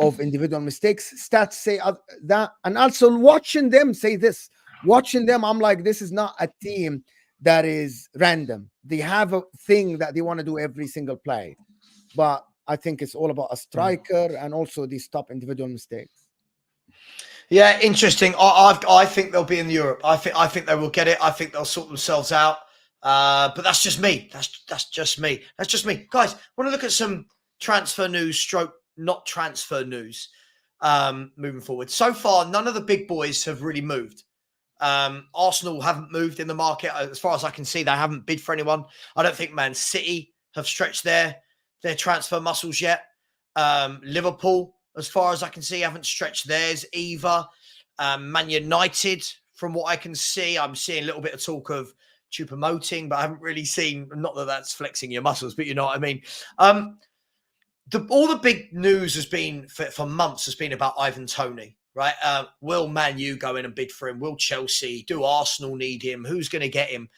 of individual mistakes. Stats say that. And also watching them say this, watching them, I'm like, this is not a team that is random. They have a thing that they want to do every single play. But I think it's all about a striker and also they stop individual mistakes. Yeah, interesting. I think they'll be in Europe. I think they will get it. I think they'll sort themselves out. But that's just me. That's just me. That's just me. Guys, want to look at some transfer news, stroke not transfer news, moving forward. So far, none of the big boys have really moved. Arsenal haven't moved in the market. As far as I can see, they haven't bid for anyone. I don't think Man City have stretched their transfer muscles yet. Liverpool, as far as I can see, haven't stretched theirs either. Man United, from what I can see, I'm seeing a little bit of talk of Choupo-Moting, but I haven't really seen, not that that's flexing your muscles, but you know what I mean. All the big news has been for months has been about Ivan Toney, right? Will Man U go in and bid for him? Will Chelsea? Do Arsenal need him? Who's going to get him?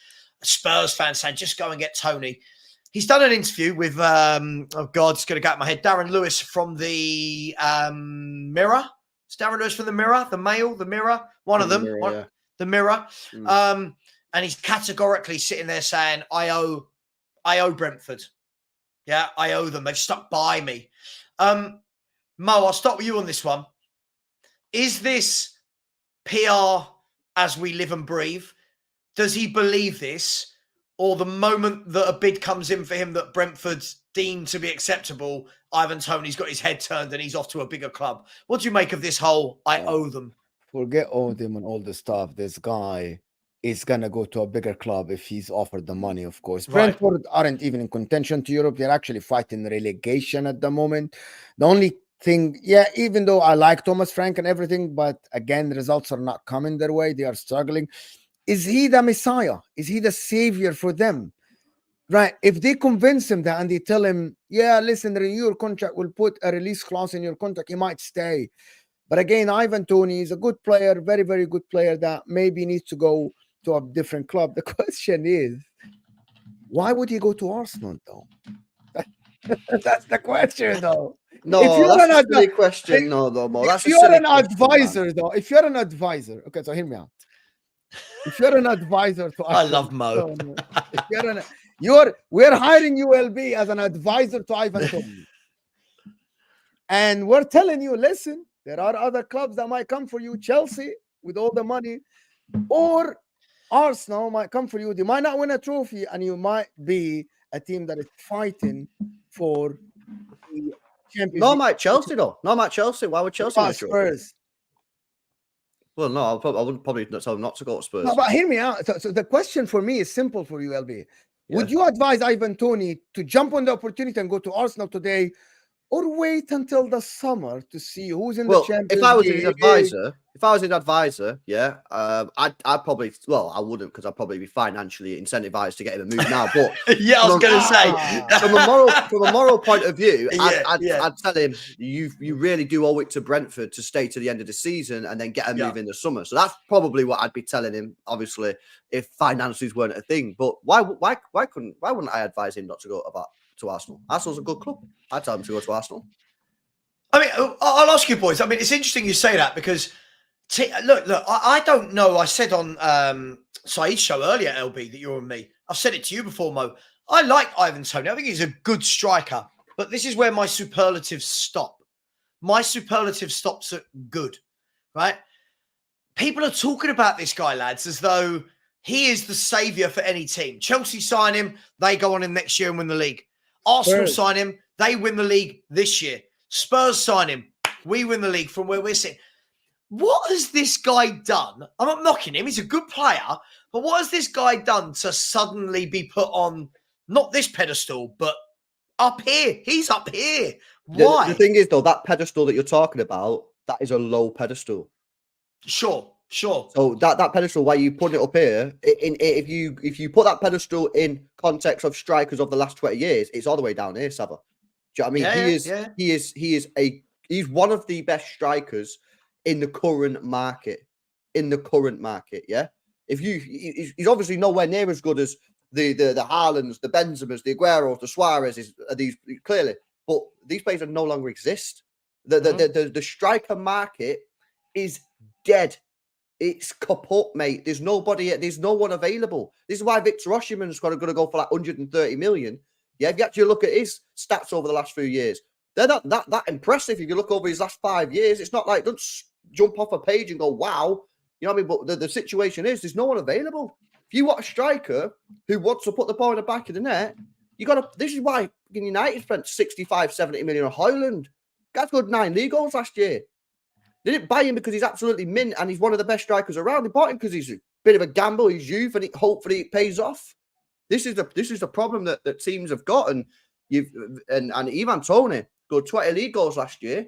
A Spurs fan saying, just go and get Toney. He's done an interview with, oh God, it's going to go out my head, Darren Lewis from the Mirror. It's Darren Lewis from the Mirror, the Mail, the Mirror, one of them, the Mirror. And he's categorically sitting there saying, I owe Brentford. Yeah, I owe them. They've stuck by me. Mo, I'll start with you on this one. Is this PR as we live and breathe? Does he believe this? Or the moment that a bid comes in for him that Brentford's deemed to be acceptable, Ivan Toney's got his head turned and he's off to a bigger club? What do you make of this whole, I owe them? Forget owe them and all the stuff. This guy is going to go to a bigger club if he's offered the money, of course. Right. Brentford aren't even in contention to Europe. They're actually fighting relegation at the moment. The only thing, even though I like Thomas Frank and everything, but again, the results are not coming their way. They are struggling. Is he the Messiah? Is he the savior for them? Right. If they convince him that and they tell him, listen, renew your contract, we'll put a release clause in your contract, he might stay. But again, Ivan Toney is a good player, very, very good player that maybe needs to go to a different club. The question is, why would he go to Arsenal, though? That's the question, though. No, if you're that's a silly question. No, Mo. That's if you're an advisor, though, if you're an advisor, okay, so hear me out. If you're an advisor to I love Mo. We're hiring ULB as an advisor to Ivan Toney. And we're telling you, listen, there are other clubs that might come for you. Chelsea, with all the money, or Arsenal might come for you. They might not win a trophy, and you might be a team that is fighting for the Champions League. Not Chelsea, though. Not Chelsea. Why would Chelsea win a trophy? Spurs. Well, no, I wouldn't probably tell him not to go to Spurs. No, but hear me out. So the question for me is simple for you, LB. Would you advise Ivan Toney to jump on the opportunity and go to Arsenal today, or wait until the summer to see who's in the Champions League? If I was his advisor, yeah, I'd probably, well, I wouldn't, because I'd probably be financially incentivized to get him a move now. But yeah, I was going to say from a moral point of view, I'd tell him you really do owe it to Brentford to stay to the end of the season and then get a move in the summer. So that's probably what I'd be telling him. Obviously, if finances weren't a thing, but why wouldn't I advise him not to go to Arsenal? Arsenal's a good club. I'd tell him to go to Arsenal. I mean, I'll ask you, boys. I mean, it's interesting you say that because, look, I don't know. I said on Saeed's show earlier, LB, that you're on me. I've said it to you before, Mo. I like Ivan Toney. I think he's a good striker. But this is where my superlatives stop. My superlative stops at good, right? People are talking about this guy, lads, as though he is the saviour for any team. Chelsea sign him, they go on him next year and win the league. Arsenal sign him, they win the league this year. Spurs sign him, we win the league from where we're sitting. What has this guy done? I'm not knocking him, he's a good player, but what has this guy done to suddenly be put on, not this pedestal, but up here? He's up here. Why? The thing is, though, that pedestal that you're talking about, that is a low pedestal. Sure. So that pedestal, why you put it up here, if you put that pedestal in context of strikers of the last 20 years, it's all the way down here, Savva. Do you know what I mean? He's one of the best strikers in the current market. Yeah. He's obviously nowhere near as good as the Haalands, the Benzemas, the Agueros, the Suarez, these clearly, but these players no longer exist. The striker market is dead. It's kaput, mate. There's no one available. This is why Victor Osimhen's going to go for like 130 million. Yeah, if you actually look at his stats over the last few years, they're not that impressive. If you look over his last 5 years, it's not like, don't jump off a page and go, wow. You know what I mean? But the situation is, there's no one available. If you want a striker who wants to put the ball in the back of the net, this is why United spent 65, 70 million on Højlund. Guy scored 9 league goals last year. They didn't buy him because he's absolutely mint and he's one of the best strikers around. They bought him because he's a bit of a gamble, he's youth, and hopefully it pays off. This is the problem that teams have got, and Ivan Toney scored 20 league goals last year.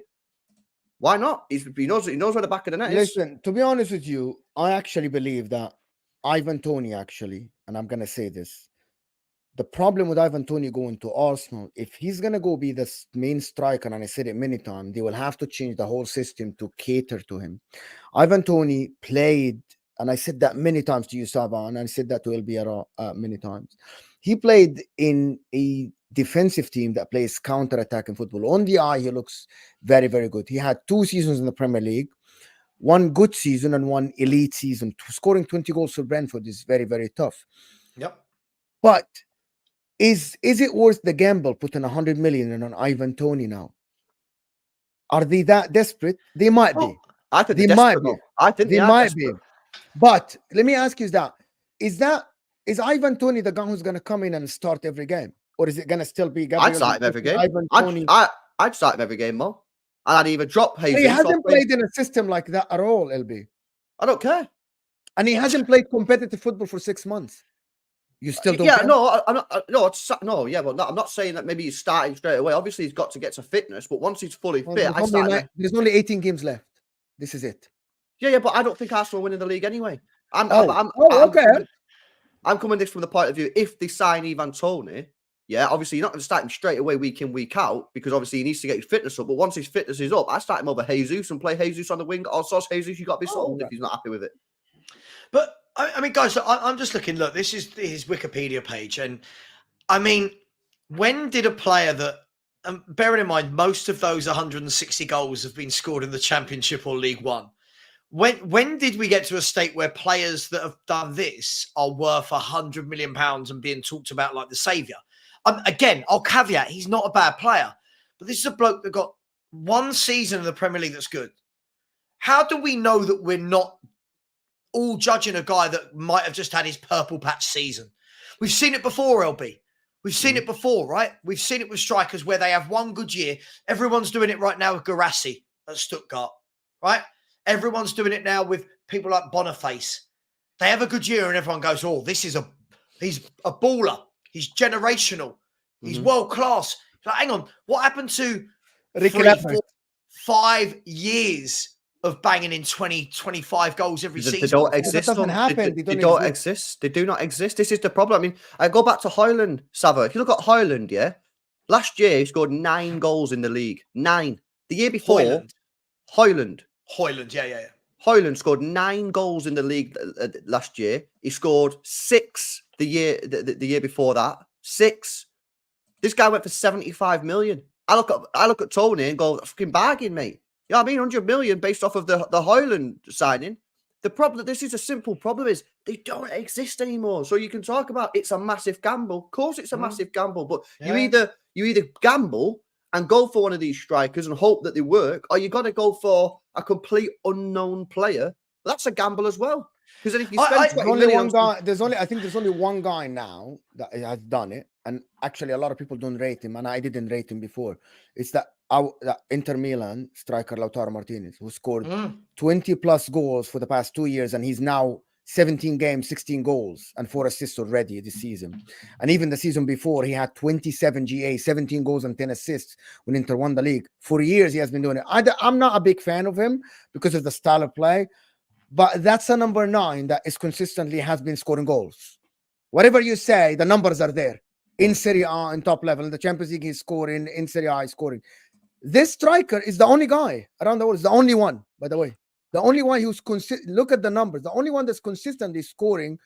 Why not? He knows where the back of the net is. Listen, to be honest with you, I actually believe that Ivan Toney and I'm gonna say this. The problem with Ivan Toney going to Arsenal, if he's going to go be the main striker, and I said it many times, they will have to change the whole system to cater to him. Ivan Toney played, and I said that many times to you, Savva, and I said that to LBR many times. He played in a defensive team that plays counter-attacking football. On the eye, he looks very, very good. He had 2 seasons in the Premier League, 1 good season and 1 elite season. Scoring 20 goals for Brentford is very, very tough. Yep. But is it worth the gamble putting 100 million in on Ivan Toney now? Are they that desperate? They might be. I think they might be. I think they might be. But let me ask you is Ivan Toney the guy who's going to come in and start every game, or is it going to still be Gabriel? I'd start him every game. I'd start him every game, Mo. And I'd even drop Jesus. He hasn't played in a system like that at all, LB. I don't care. And he hasn't played competitive football for 6 months. You still don't. Yeah, care? no, I'm not. Yeah, well, no, I'm not saying that maybe he's starting straight away. Obviously, he's got to get to fitness, but once he's fully fit, there's only 18 games left. This is it. Yeah, but I don't think Arsenal are winning the league anyway. Okay. I'm coming this from the point of view, if they sign Ivan Toney, yeah, obviously you're not going to start him straight away week in, week out, because obviously he needs to get his fitness up. But once his fitness is up, I start him over Jesus and play Jesus on the wing. Or Sauce Jesus, you got to be sold if he's not happy with it. But I mean, guys, I'm just looking. Look, this is his Wikipedia page, and I mean, when did a player that, bearing in mind, most of those 160 goals have been scored in the Championship or League One. When did we get to a state where players that have done this are worth £100 million and being talked about like the saviour? Again, I'll caveat, he's not a bad player, but this is a bloke that got 1 season in the Premier League that's good. How do we know that we're not all judging a guy that might have just had his purple patch season? We've seen it before, LB. We've seen it before, right? We've seen it with strikers where they have 1 good year. Everyone's doing it right now with Guirassy at Stuttgart, right? Everyone's doing it now with people like Boniface, they have a good year and everyone goes, oh, he's a baller. He's generational. He's world class. Like, hang on, what happened to Ricky 3, Leffert. 4, 5 years of banging in 20, 25 goals every season? They don't That exist. doesn't happen. They don't exist. They do not exist. This is the problem. I mean, I go back to Highland, Savva. If you look at Highland, yeah, last year he scored 9 goals in the league. 9. The year before, Highland, yeah. Highland scored 9 goals in the league last year. He scored 6 the year before that. 6. This guy went for 75 million. I look at Tony and go, fucking bargain, mate. You know what I mean? 100 million based off of the Highland signing. The problem, this is a simple problem, is they don't exist anymore. So you can talk about it's a massive gamble. Of course, it's a massive gamble, but you either gamble and go for one of these strikers and hope that they work, or you got to go for a complete unknown player. That's a gamble as well. Because then if you spend 20 million, I think there's only one guy now that has done it, and actually a lot of people don't rate him, and I didn't rate him before. It's that Inter Milan striker Lautaro Martinez, who scored 20 plus goals for the past 2 years, and he's now 17 games, 16 goals, and 4 assists already this season. And even the season before, he had 27 GA, 17 goals and 10 assists when Inter won the league. For years, he has been doing it. I'm not a big fan of him because of the style of play, but that's a number 9 that is consistently has been scoring goals. Whatever you say, the numbers are there. In Serie A, in top level, in the Champions League, he's scoring. In Serie A, he's scoring. This striker is the only guy around the world. It's the only one, by the way. The only one who's look at the numbers. The only one that's consistently scoring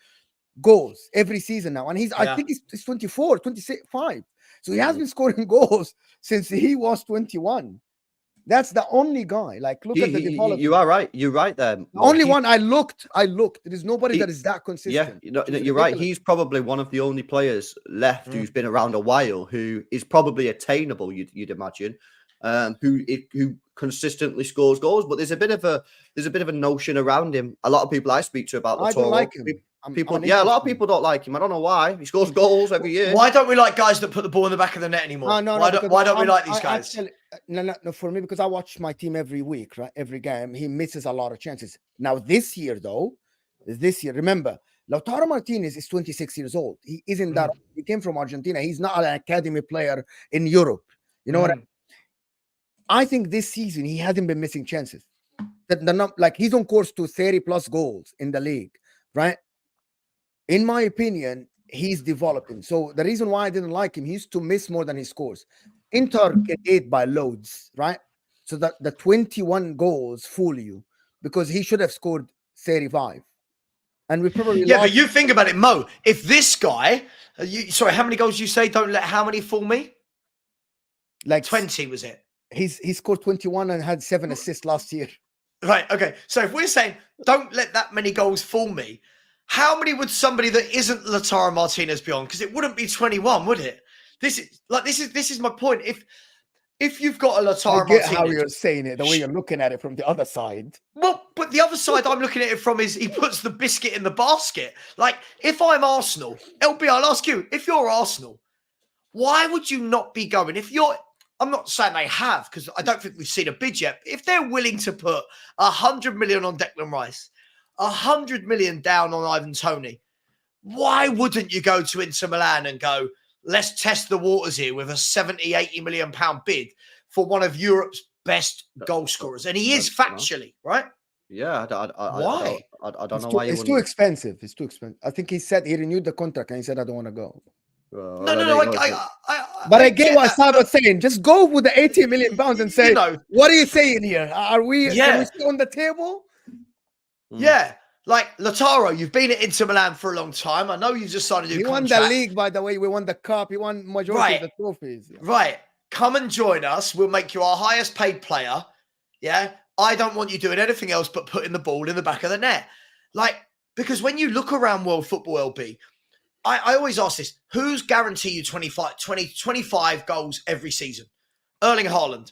goals every season now. And I think he's 24, 25. So he has been scoring goals since he was 21. That's the only guy. Like, look at the development. You are right. You're right there. The only one I looked. There is nobody that is that consistent. Yeah, you're right. He's probably one of the only players left who's been around a while, who is probably attainable, you'd imagine, who consistently scores goals. But there's a bit of a notion around him. A lot of people I speak to about the I don't like him. A lot of people don't like him. I don't know why. He scores goals every year. Why don't we like guys that put the ball in the back of the net anymore? Why don't we like these guys? No, for me, because I watch my team every week, right? Every game, he misses a lot of chances. Now, this year, remember, Lautaro Martinez is 26 years old. He isn't that old. He came from Argentina. He's not an academy player in Europe. You know what I mean? I think this season, he hasn't been missing chances. Like, he's on course to 30 plus goals in the league, right? In my opinion, he's developing. So the reason why I didn't like him, he used to miss more than he scores. Inter get by loads, right? So that the 21 goals fool you because he should have scored 35. And we probably but you think about it, Mo. If this guy, how many goals you say? Don't let how many fool me? Like 20 was it? He scored 21 and had 7 assists last year. Right. Okay. So if we're saying don't let that many goals fool me, how many would somebody that isn't Lautaro Martinez be on? Because it wouldn't be 21, would it? This is my point. If you've got a Lautaro Martinez, how you're saying it, the way you're looking at it from the other side. Well, but the other side I'm looking at it from is he puts the biscuit in the basket. Like, if I'm Arsenal, LB, I'll ask you, if you're Arsenal, why would you not be going? I'm not saying they have, because I don't think we've seen a bid yet. But if they're willing to put 100 million on Declan Rice, 100 million down on Ivan Toney, why wouldn't you go to Inter Milan and go, let's test the waters here with a 70, 80 million pound bid for one of Europe's best goal scorers? And he is factually, right? Yeah. Why? I don't know why. It's too expensive. It's too expensive. I think he said he renewed the contract and he said, I don't want to go. No. But I get what Savva was saying. Just go with the 80 million pounds and say, what are you saying here? Are we can we stay on the table? Yeah. Like, Lautaro, you've been at Inter Milan for a long time. I know you've just signed a new contract. He won the league, by the way. We won the cup. He won majority of the trophies. Yeah. Right. Come and join us. We'll make you our highest paid player. Yeah. I don't want you doing anything else but putting the ball in the back of the net. Like, because when you look around world football, LB, I always ask this. Who's guarantee you 25 goals every season? Erling Haaland.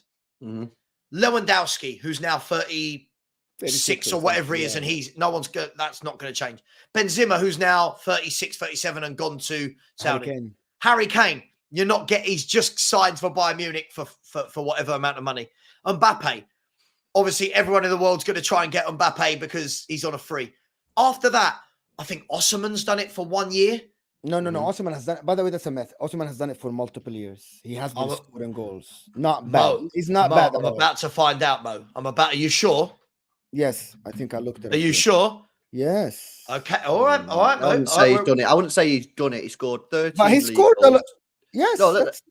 Lewandowski, who's now 36 or whatever he is, and that's not going to change. Benzema, who's now 36, 37 and gone to Saudi. Harry Kane, he's just signed for Bayern Munich for whatever amount of money. Mbappe, obviously everyone in the world's going to try and get Mbappe because he's on a free. After that, I think Osimhen's done it for 1 year. No. Osimhen has done it. By the way, that's a myth. Osimhen has done it for multiple years. He has been scoring goals. Not bad. Mo, He's not Mo, bad. I'm about to find out, Mo. Are you sure? Yes, I think I looked at it. Are you sure? Yes. Okay. All right, Mo. I wouldn't say he's done it. I wouldn't say he's done it. He scored 13 But he league scored a goals. lot. Yes.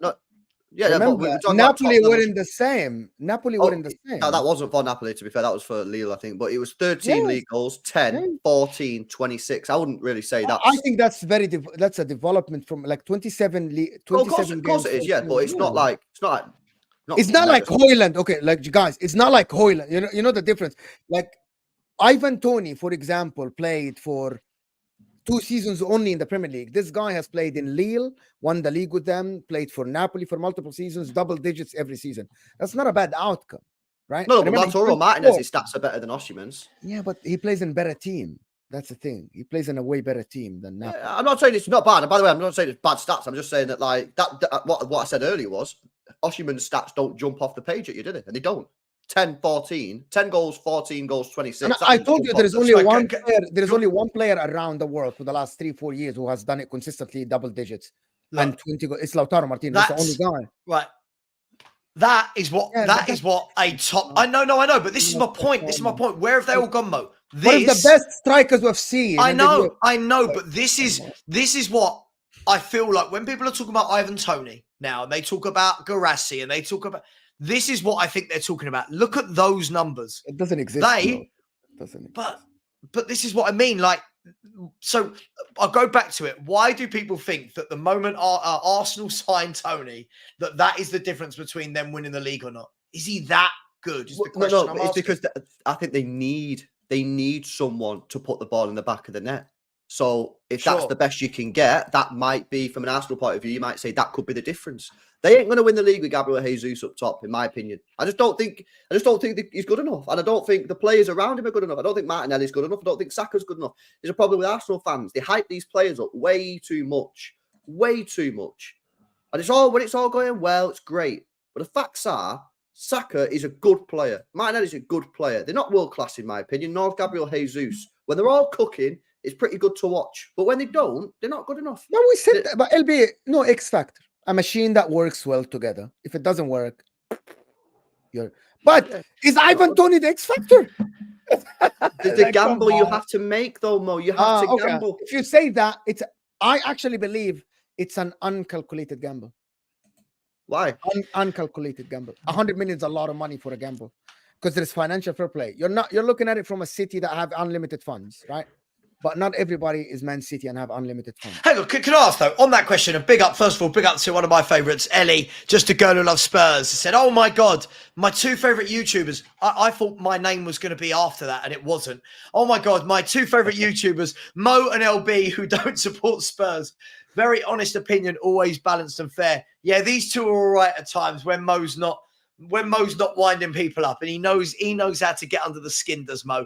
Yeah, remember, but we were talking Napoli about were in the same. Napoli were in the same. No, that wasn't for Napoli, to be fair. That was for Lille, I think. But it was 13 league goals, 10, 14, 26. I wouldn't really say that. I think that's that's a development from like 27 league. Of course it is, yeah. But it's not like it's not like Højlund. Okay, like guys, it's not like Højlund. You know the difference. Like Ivan Toney, for example, played for 2 seasons only in the Premier League. This guy has played in Lille, won the league with them, played for Napoli for multiple seasons, double digits every season. That's not a bad outcome, right? No, but Lautaro Martinez's stats are better than Osimhen's. Yeah, but he plays in a better team. That's the thing. He plays in a way better team than Napoli. Yeah, I'm not saying it's not bad. And by the way, I'm not saying it's bad stats. I'm just saying that like that what I said earlier was Osimhen's stats don't jump off the page at you, did it? And they don't. 10, 14, 10 goals, 14 goals, 26. And I told you there is only one player. There is only one player around the world for the last 3-4 years who has done it consistently, double digits, and 20 goals. It's Lautaro Martinez. That's the only guy. Right. That is what a top. I know, but this is my point. This is my point. Where have they all gone, Mo? One of the best strikers we've seen. I know, but this is what I feel like when people are talking about Ivan Toney now, and they talk about Garassi, and they talk about. This is what I think they're talking about. Look at those numbers. It doesn't exist. It doesn't exist. But this is what I mean. Like, so I'll go back to it. Why do people think that the moment Arsenal signed Toney, that is the difference between them winning the league or not? Is he that good? Is the question I'm it's asking. because I think they need someone to put the ball in the back of the net. So if that's the best you can get, that might be, from an Arsenal point of view, you might say that could be the difference. They ain't going to win the league with Gabriel Jesus up top, in my opinion. I just don't think that he's good enough, and I don't think the players around him are good enough. I don't think Martinelli's good enough. I don't think Saka's good enough. There's a problem with Arsenal fans. They hype these players up way too much, and when it's all going well, it's great. But the facts are, Saka is a good player. Martinelli's a good player. They're not world class, in my opinion. Nor Gabriel Jesus. When they're all cooking, it's pretty good to watch. But when they don't, they're not good enough. No, we said that, but LB, no X factor. A machine that works well together. If it doesn't work, But is Ivan Toney the X factor? The gamble you have to make, though, Mo. You have to gamble. If you say that, I actually believe it's an uncalculated gamble. Why? Uncalculated gamble. 100 million is a lot of money for a gamble because there's financial fair play. You're looking at it from a city that have unlimited funds, right? But not everybody is Man City and have unlimited funds. Hang on, can I ask though, on that question, first of all, big up to one of my favourites, Ellie, just a girl who loves Spurs, said, oh my God, my 2 favourite YouTubers. I thought my name was going to be after that and it wasn't. Oh my God, my 2 favourite YouTubers, Mo and LB, who don't support Spurs. Very honest opinion, always balanced and fair. Yeah, these 2 are all right at times when Mo's not winding people up, and he knows how to get under the skin, does Mo.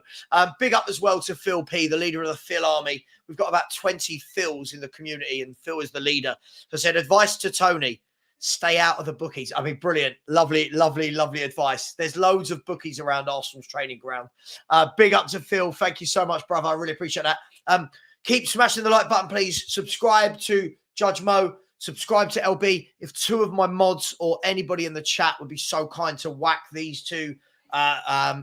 Big up as well to Phil P, the leader of the Phil army. We've got about 20 Phils in the community, and Phil is the leader. So said, advice to Tony, stay out of the bookies. I mean, brilliant. Lovely advice. There's loads of bookies around Arsenal's training ground. Big up to Phil. Thank you so much, brother. I really appreciate that. Keep smashing the like button, please. Subscribe to Judge Mo. Subscribe to LB. If 2 of my mods or anybody in the chat would be so kind to whack these 2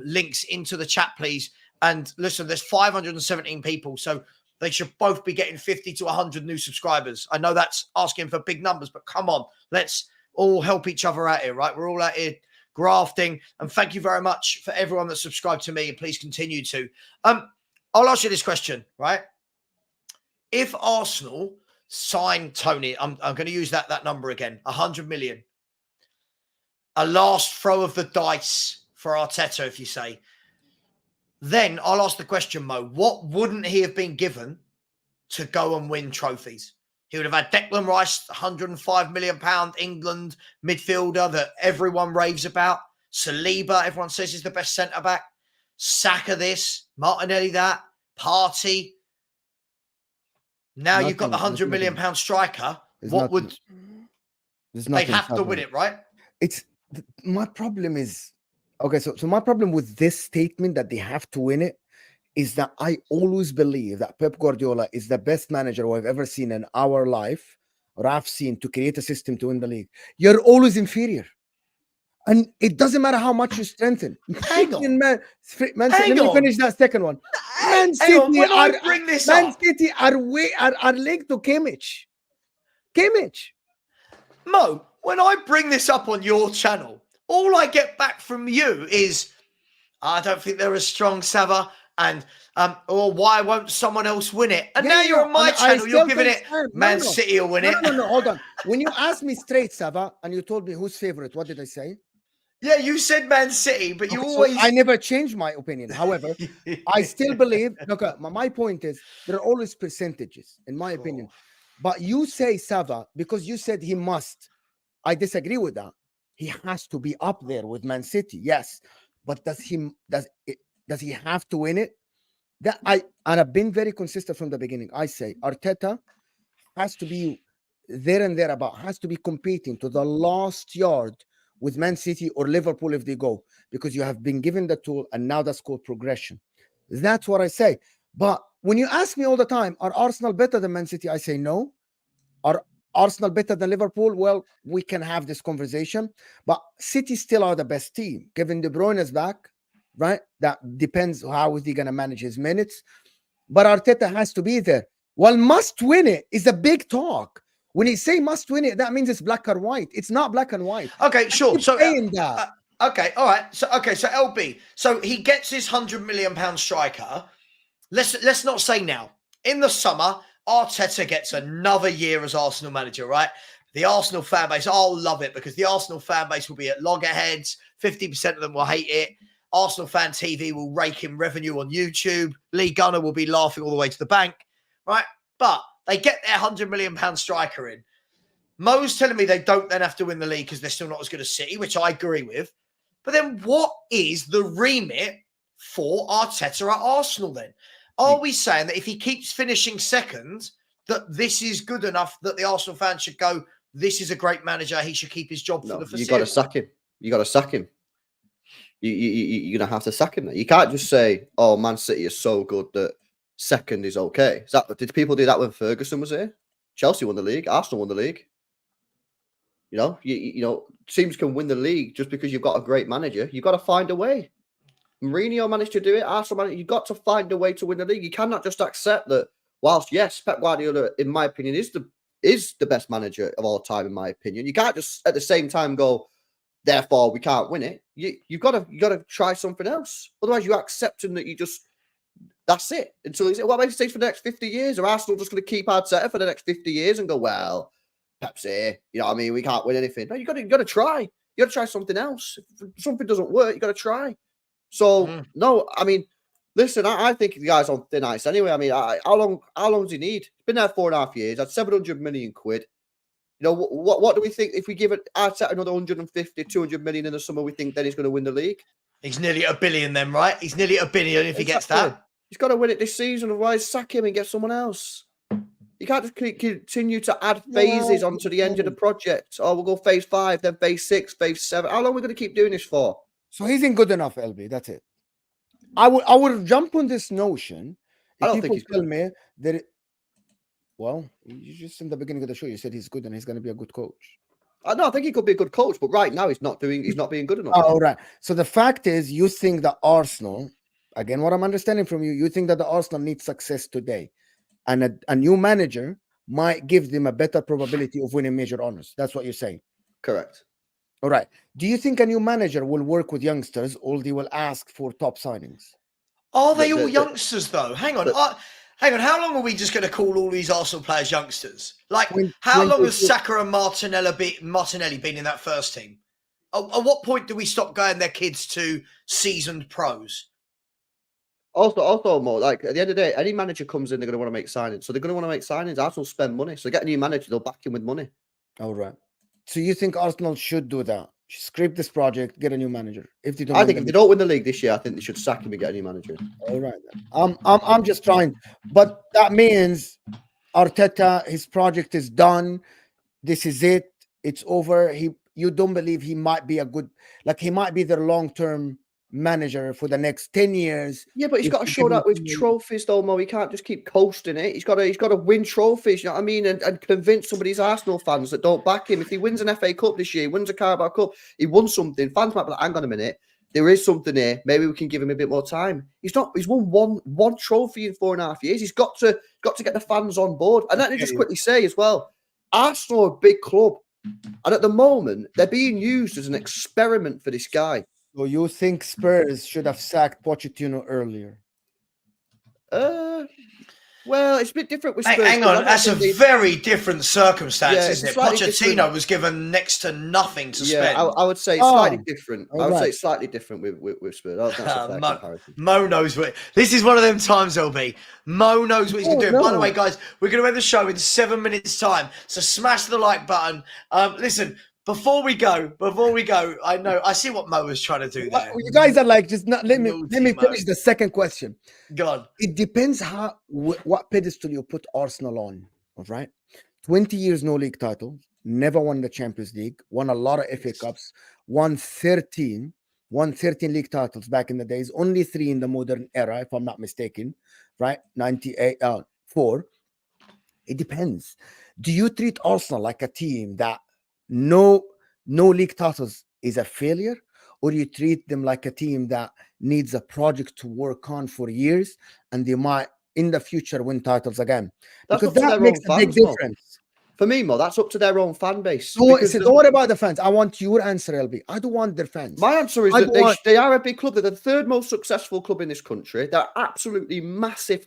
links into the chat, please. And listen, there's 517 people, so they should both be getting 50 to 100 new subscribers. I know that's asking for big numbers, but come on, let's all help each other out here, right? We're all out here grafting. And thank you very much for everyone that subscribed to me, and please continue to. I'll ask you this question, right? If Arsenal sign Toney, I'm going to use that number again, 100 million. A last throw of the dice for Arteta, if you say. Then I'll ask the question, Mo, what wouldn't he have been given to go and win trophies? He would have had Declan Rice, £105 million England midfielder that everyone raves about. Saliba, everyone says is the best centre-back. Saka this, Martinelli that, Partey. Now you've got the £100 million striker. What would they have to win it, right? My problem is Okay, so my problem with this statement that they have to win it is that I always believe that Pep Guardiola is the best manager I've ever seen in our life, or I've seen, to create a system to win the league. You're always inferior. And it doesn't matter how much you strengthen. Hang on. Man City, Hang let me on. finish that second one. Man Hang on. City When are I bring this Man up, City are linked to Kimmich. Kimmich. Mo, when I bring this up on your channel, all I get back from you is, I don't think they're as strong, Savva, and or why won't someone else win it? And now you're on my and I channel, you're still giving think it no, Man no. City will win it. No, hold on. When you asked me straight, Savva, and you told me who's favorite, what did I say? Yeah, you said Man City, but you Okay, so always. I never changed my opinion. However, I still believe. Look, my point is there are always percentages, in my opinion. But you say Savva because you said he must. I disagree with that. He has to be up there with Man City, yes. But does he have to win it? And I've been very consistent from the beginning. I say Arteta has to be there and thereabout, has to be competing to the last yard with Man City or Liverpool if they go, because you have been given the tool and now that's called progression. That's what I say. But when you ask me all the time, are Arsenal better than Man City? I say no. Are Arsenal better than Liverpool? Well, we can have this conversation, but City still are the best team. Kevin De Bruyne is back, right? That depends how is he going to manage his minutes. But Arteta has to be there. Well, must win it is a big talk. When you say must win it, that means it's black or white. It's not black and white. Okay, sure. So saying that. Okay, all right. So LB. So he gets his £100 million striker. Let's not say now. In the summer, Arteta gets another year as Arsenal manager, right? The Arsenal fan base, I'll love it because the Arsenal fan base will be at loggerheads. 50% of them will hate it. Arsenal fan TV will rake in revenue on YouTube. Lee Gunner will be laughing all the way to the bank, right? But they get their £100 million striker in. Mo's telling me they don't then have to win the league because they're still not as good as City, which I agree with. But then what is the remit for Arteta at Arsenal then? Are we saying that if he keeps finishing second, that this is good enough that the Arsenal fans should go, this is a great manager, he should keep his job for the foreseeable? You got to sack him. You got to sack him. You're going to have to sack him. You can't just say, oh, Man City is so good that second is okay. Did people do that when Ferguson was here? Chelsea won the league. Arsenal won the league. You know, teams can win the league just because you've got a great manager. You've got to find a way. Mourinho managed to do it. Arsenal you've got to find a way to win the league. You cannot just accept that. Whilst yes, Pep Guardiola, in my opinion, is the best manager of all time. In my opinion, you can't just at the same time go, therefore we can't win it. You've got to try something else. Otherwise, you're accepting that that's it until he's what makes it for the next 50 years. Are Arsenal just going to keep Arteta for the next 50 years and go, well, Pep's here. You know what I mean? We can't win anything. No, you got to try. You got to try something else. If something doesn't work, you got to try. So no, I mean, listen, I think the guy's on thin ice anyway. I mean, how long does he need? He's been there 4.5 years. That's 700 million quid. You know, what do we think if we give it Arteta another 150, 200 million in the summer? We think then he's going to win the league. He's nearly at $1 billion then, right? He's nearly at $1 billion if he gets that. He's got to win it this season, otherwise sack him and get someone else. You can't just continue to add phases onto the end of the project. Oh, we'll go phase 5, then phase 6, phase 7. How long are we going to keep doing this for? So he isn't good enough, LB. That's it. I would jump on this notion. I don't think he's tell me that. Well, you just in the beginning of the show, you said he's good and he's going to be a good coach. I think he could be a good coach, but right now he's not being good enough. Oh, right. So the fact is, you think that Arsenal, again, what I'm understanding from you, you think that the Arsenal needs success today, and a new manager might give them a better probability of winning major honors. That's what you're saying. Correct. All right. Do you think a new manager will work with youngsters, or they will ask for top signings? Are they all youngsters though? Hang on. Hang on. How long are we just going to call all these Arsenal players youngsters? Like, how long has Saka and Martinelli been in that first team? At what point do we stop going their kids to seasoned pros? Also, Mo, like at the end of the day, any manager comes in, they're going to want to make signings. So they're going to want to make signings. Arsenal spend money. So get a new manager, they'll back him with money. All right. So you think Arsenal should do that? Scrape this project, get a new manager. If they don't, I think if they don't win the league this year, I think they should sack him and get a new manager. All right. I'm just trying, but that means Arteta, his project is done. This is it. It's over. you don't believe he might be a good, like he might be their long-term manager for the next 10 years. Yeah, but he's if got to you show give him that with 2 million. trophies, though, Mo. He can't just keep coasting it. He's got to win trophies. You know what I mean? And convince some of these Arsenal fans that don't back him. If he wins an FA Cup this year, he wins a Carabao Cup, he won something. Fans might be like, hang on a minute, there is something here. Maybe we can give him a bit more time. He's won one trophy in 4.5 years. He's got to get the fans on board. And let me just quickly say as well, Arsenal are a big club, and at the moment they're being used as an experiment for this guy. So you think Spurs should have sacked Pochettino earlier? Well, it's a bit different with Spurs. Hang on, that's a very different circumstance, Yeah, isn't it? slightly Pochettino different. was given next to nothing to Yeah, spend. I would say it's slightly Oh, different. all I would say right. it's slightly different with Spurs. That's a fair comparison. Mo knows what. This is one of them times, LB. Mo knows what he's going to do. By the way, guys, we're going to end the show in 7 minutes' time. So smash the like button. Listen, before we go, I see what Mo was trying to do there. You guys are like, just not, let me Naughty finish the second question. Go on. It depends what pedestal you put Arsenal on. All right, 20 years no league title, never won the Champions League, won a lot of FA Cups, won 13 league titles back in the days, only 3 in the modern era, if I'm not mistaken, right? 98, 4. It depends. Do you treat Arsenal like a team that no league titles is a failure, or you treat them like a team that needs a project to work on for years and they might in the future win titles again? That's Because up to that their makes own a big fans, Mo. difference. For me, Mo, that's up to their own fan base. So don't worry about the fans. I want your answer, LB. I don't want their fans. My answer is that they are a big club. They're the third most successful club in this country. They're absolutely massive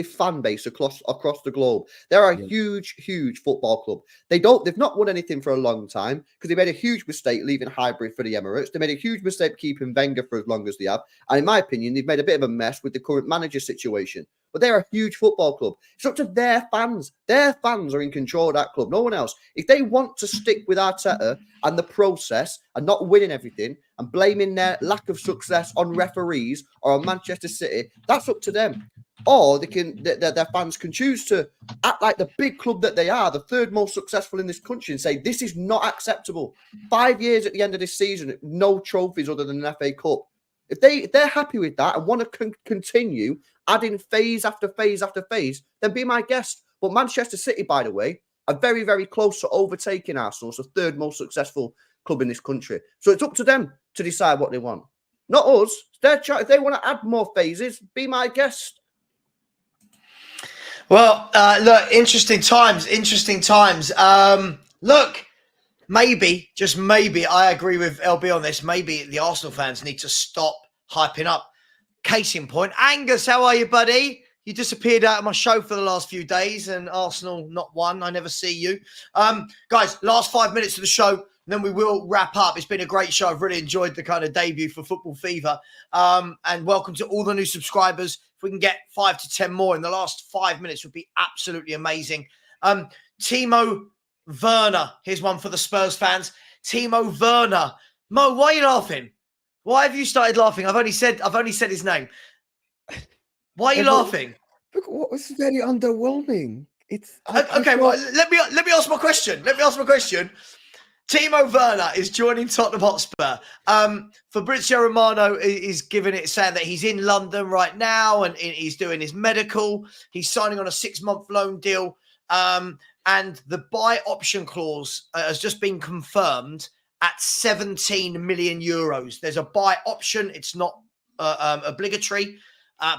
fan base across the globe. They're a huge football club. They've not won anything for a long time because they made a huge mistake leaving Highbury for the Emirates. They made a huge mistake keeping Wenger for as long as they have. And in my opinion, they've made a bit of a mess with the current manager situation. But they're a huge football club. It's up to their fans. Their fans are in control of that club, no one else. If they want to stick with Arteta and the process and not winning everything and blaming their lack of success on referees or on Manchester City, that's up to them. Or their fans can choose to act like the big club that they are, the third most successful in this country, and say, this is not acceptable. 5 years at the end of this season, no trophies other than an FA Cup. If they're happy with that and want to continue adding phase after phase after phase, then be my guest. But Manchester City, by the way, are very, very close to overtaking Arsenal. It's the third most successful club in this country. So it's up to them to decide what they want. Not us. It's their choice. If they want to add more phases, be my guest. Well, look, interesting times. Look, maybe, just maybe, I agree with LB on this. Maybe the Arsenal fans need to stop hyping up. Case in point, Angus, how are you, buddy? You disappeared out of my show for the last few days and Arsenal not won. I never see you. Guys, last 5 minutes of the show, and then we will wrap up. It's been a great show. I've really enjoyed the kind of debut for Football Fever. And welcome to all the new subscribers. If we can get 5 to 10 more in the last 5 minutes would be absolutely amazing. Timo Werner, here's one for the Spurs fans. Timo Werner. Mo, why are you laughing? Why have you started laughing? I've only said his name. Why are you laughing? It's very underwhelming. It's okay. Well, let me ask my question. Timo Werner is joining Tottenham Hotspur. Fabrizio Romano is giving it, saying that he's in London right now and he's doing his medical. He's signing on a 6-month loan deal. And the buy option clause has just been confirmed at 17 million euros. There's a buy option. It's not obligatory,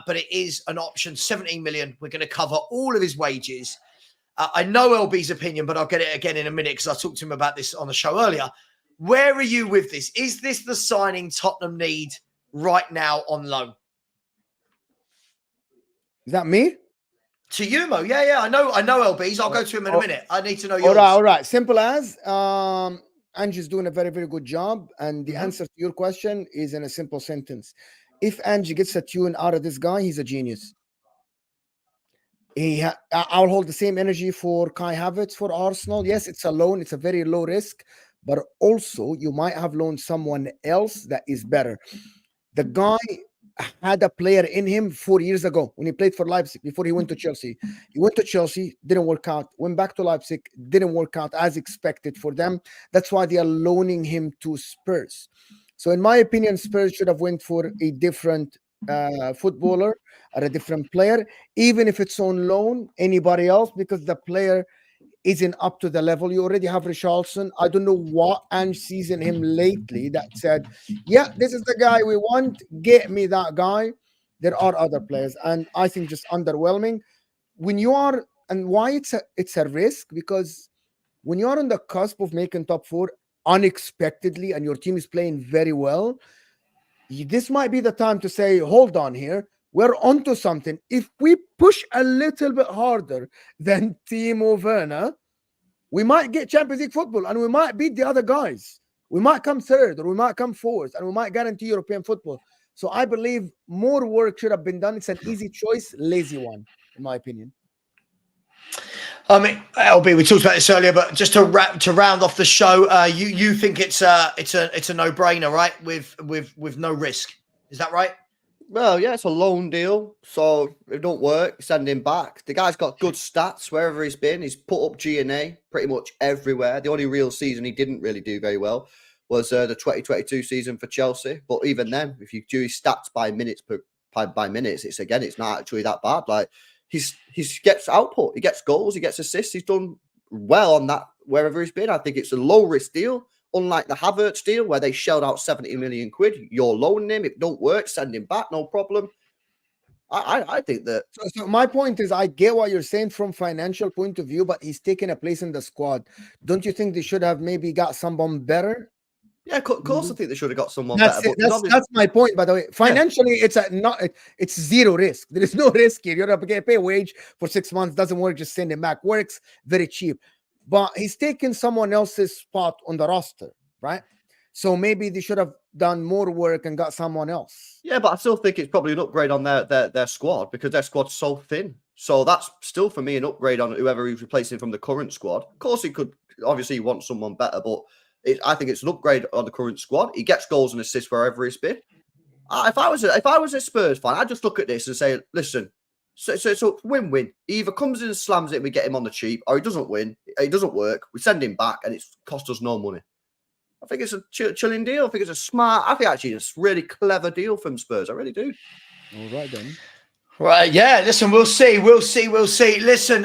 but it is an option. 17 million. We're going to cover all of his wages. I know LB's opinion, but I'll get it again in a minute because I talked to him about this on the show earlier. Where are you with this? Is this the signing Tottenham need right now on loan? Is that me? To you, Mo. Yeah. I know LB's. I'll go to him in a minute. I need to know yours. All right. Simple as Angie's doing a very, very good job. And the answer to your question is in a simple sentence. If Angie gets a tune out of this guy, he's a genius. I'll hold the same energy for Kai Havertz for Arsenal. Yes, it's a loan. It's a very low risk. But also, you might have loaned someone else that is better. The guy had a player in him 4 years ago when he played for Leipzig before he went to Chelsea. He went to Chelsea, didn't work out. Went back to Leipzig, didn't work out as expected for them. That's why they are loaning him to Spurs. So in my opinion, Spurs should have went for a different footballer or a different player, even if it's on loan, anybody else, because the player isn't up to the level. You already have Richarlison. I don't know what Ange sees in him lately that said, yeah, this is the guy we want. Get me that guy. There are other players, and I think just underwhelming. When you are, and why it's a risk, because when you are on the cusp of making top four unexpectedly and your team is playing very well, this might be the time to say, hold on here. We're onto something. If we push a little bit harder than Timo Werner, we might get Champions League football and we might beat the other guys. We might come third or we might come fourth and we might guarantee European football. So I believe more work should have been done. It's an easy choice, lazy one, in my opinion. I mean, LB, we talked about this earlier, but just to round off the show, you think it's a no-brainer, right? With no risk, is that right? Well, yeah, it's a loan deal, so if it don't work, send him back. The guy's got good stats wherever he's been. He's put up G&A pretty much everywhere. The only real season he didn't really do very well was the 2022 season for Chelsea. But even then, if you do his stats by minutes, it's not actually that bad. Like he gets output, he gets goals, he gets assists. He's done well on that wherever he's been. I think it's a low risk deal. Unlike the Havertz deal, where they shelled out 70 million quid, you're loaning him. If it don't work, send him back, no problem. I think that. So my point is, I get what you're saying from financial point of view, but he's taking a place in the squad. Don't you think they should have maybe got someone better? Yeah, of course, I think they should have got someone better. That's my point, by the way. Financially, it's zero risk. There is no risk here. You're going to pay a wage for 6 months. Doesn't work, just send him back. Works very cheap. But he's taken someone else's spot on the roster, right? So maybe they should have done more work and got someone else. Yeah, but I still think it's probably an upgrade on their squad because their squad's so thin. So that's still, for me, an upgrade on whoever he's replacing from the current squad. Of course, he could, obviously, he wants someone better, but I think it's an upgrade on the current squad. He gets goals and assists wherever he's been. If I was a Spurs fan, I'd just look at this and say, listen, so win-win. He either comes in and slams it and we get him on the cheap, or he doesn't win, it doesn't work, we send him back and it's cost us no money. I think it's a chilling deal. I think it's actually it's a really clever deal from Spurs. I really do. All right then. Right, yeah, listen, we'll see. Listen,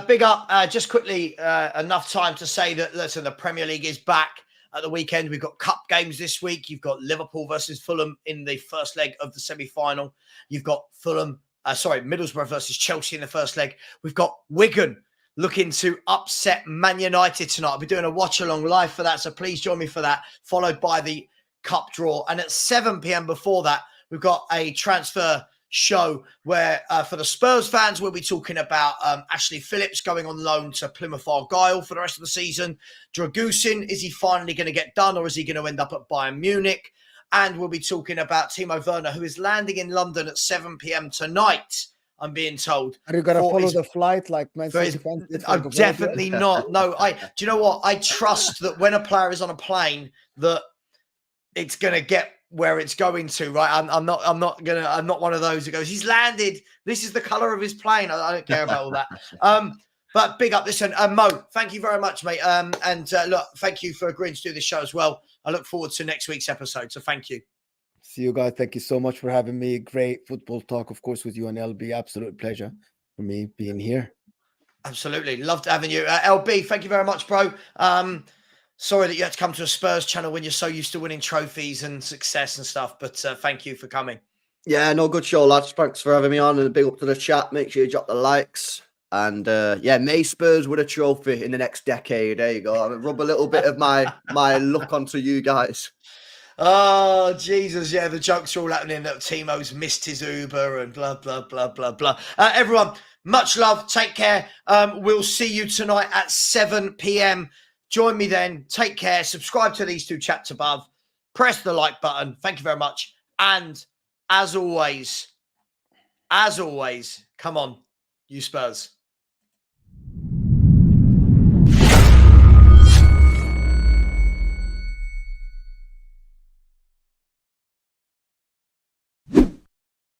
big up, just quickly, enough time to say that, listen, the Premier League is back at the weekend. We've got cup games this week. You've got Liverpool versus Fulham in the first leg of the semi-final. You've got Middlesbrough versus Chelsea in the first leg. We've got Wigan looking to upset Man United tonight. I'll be doing a watch-along live for that, so please join me for that, followed by the cup draw. And at 7 p.m. before that, we've got a transfer show where for the Spurs fans, we'll be talking about Ashley Phillips going on loan to Plymouth Argyle for the rest of the season. Dragusin, is he finally going to get done, or is he going to end up at Bayern Munich? And we'll be talking about Timo Werner, who is landing in London at 7 p.m. tonight, I'm being told. Are you going to follow the flight like Man City? I'm definitely not. No, do you know what? I trust that when a player is on a plane, that it's going to get where it's going to, right? I'm not one of those who goes, he's landed. This is the color of his plane. I don't care about all that. But big up, listen, Mo, thank you very much, mate. Look, thank you for agreeing to do this show as well. I look forward to next week's episode. So thank you. See you guys. Thank you so much for having me. Great football talk, of course, with you and LB. Absolute pleasure for me being here. Absolutely. Loved having you. LB, thank you very much, bro. Sorry that you had to come to a Spurs channel when you're so used to winning trophies and success and stuff, but thank you for coming. Yeah, no, good show, lads. Thanks for having me on, and a big up to the chat. Make sure you drop the likes. And may Spurs win a trophy in the next decade. There you go. I'll rub a little bit of my luck onto you guys. Oh, Jesus. Yeah, the jokes are all happening that Timo's missed his Uber and blah, blah, blah, blah, blah. Everyone, much love. Take care. We'll see you tonight at 7 p.m. Join me then. Take care. Subscribe to these two chats above. Press the like button. Thank you very much. And as always, come on, you Spurs.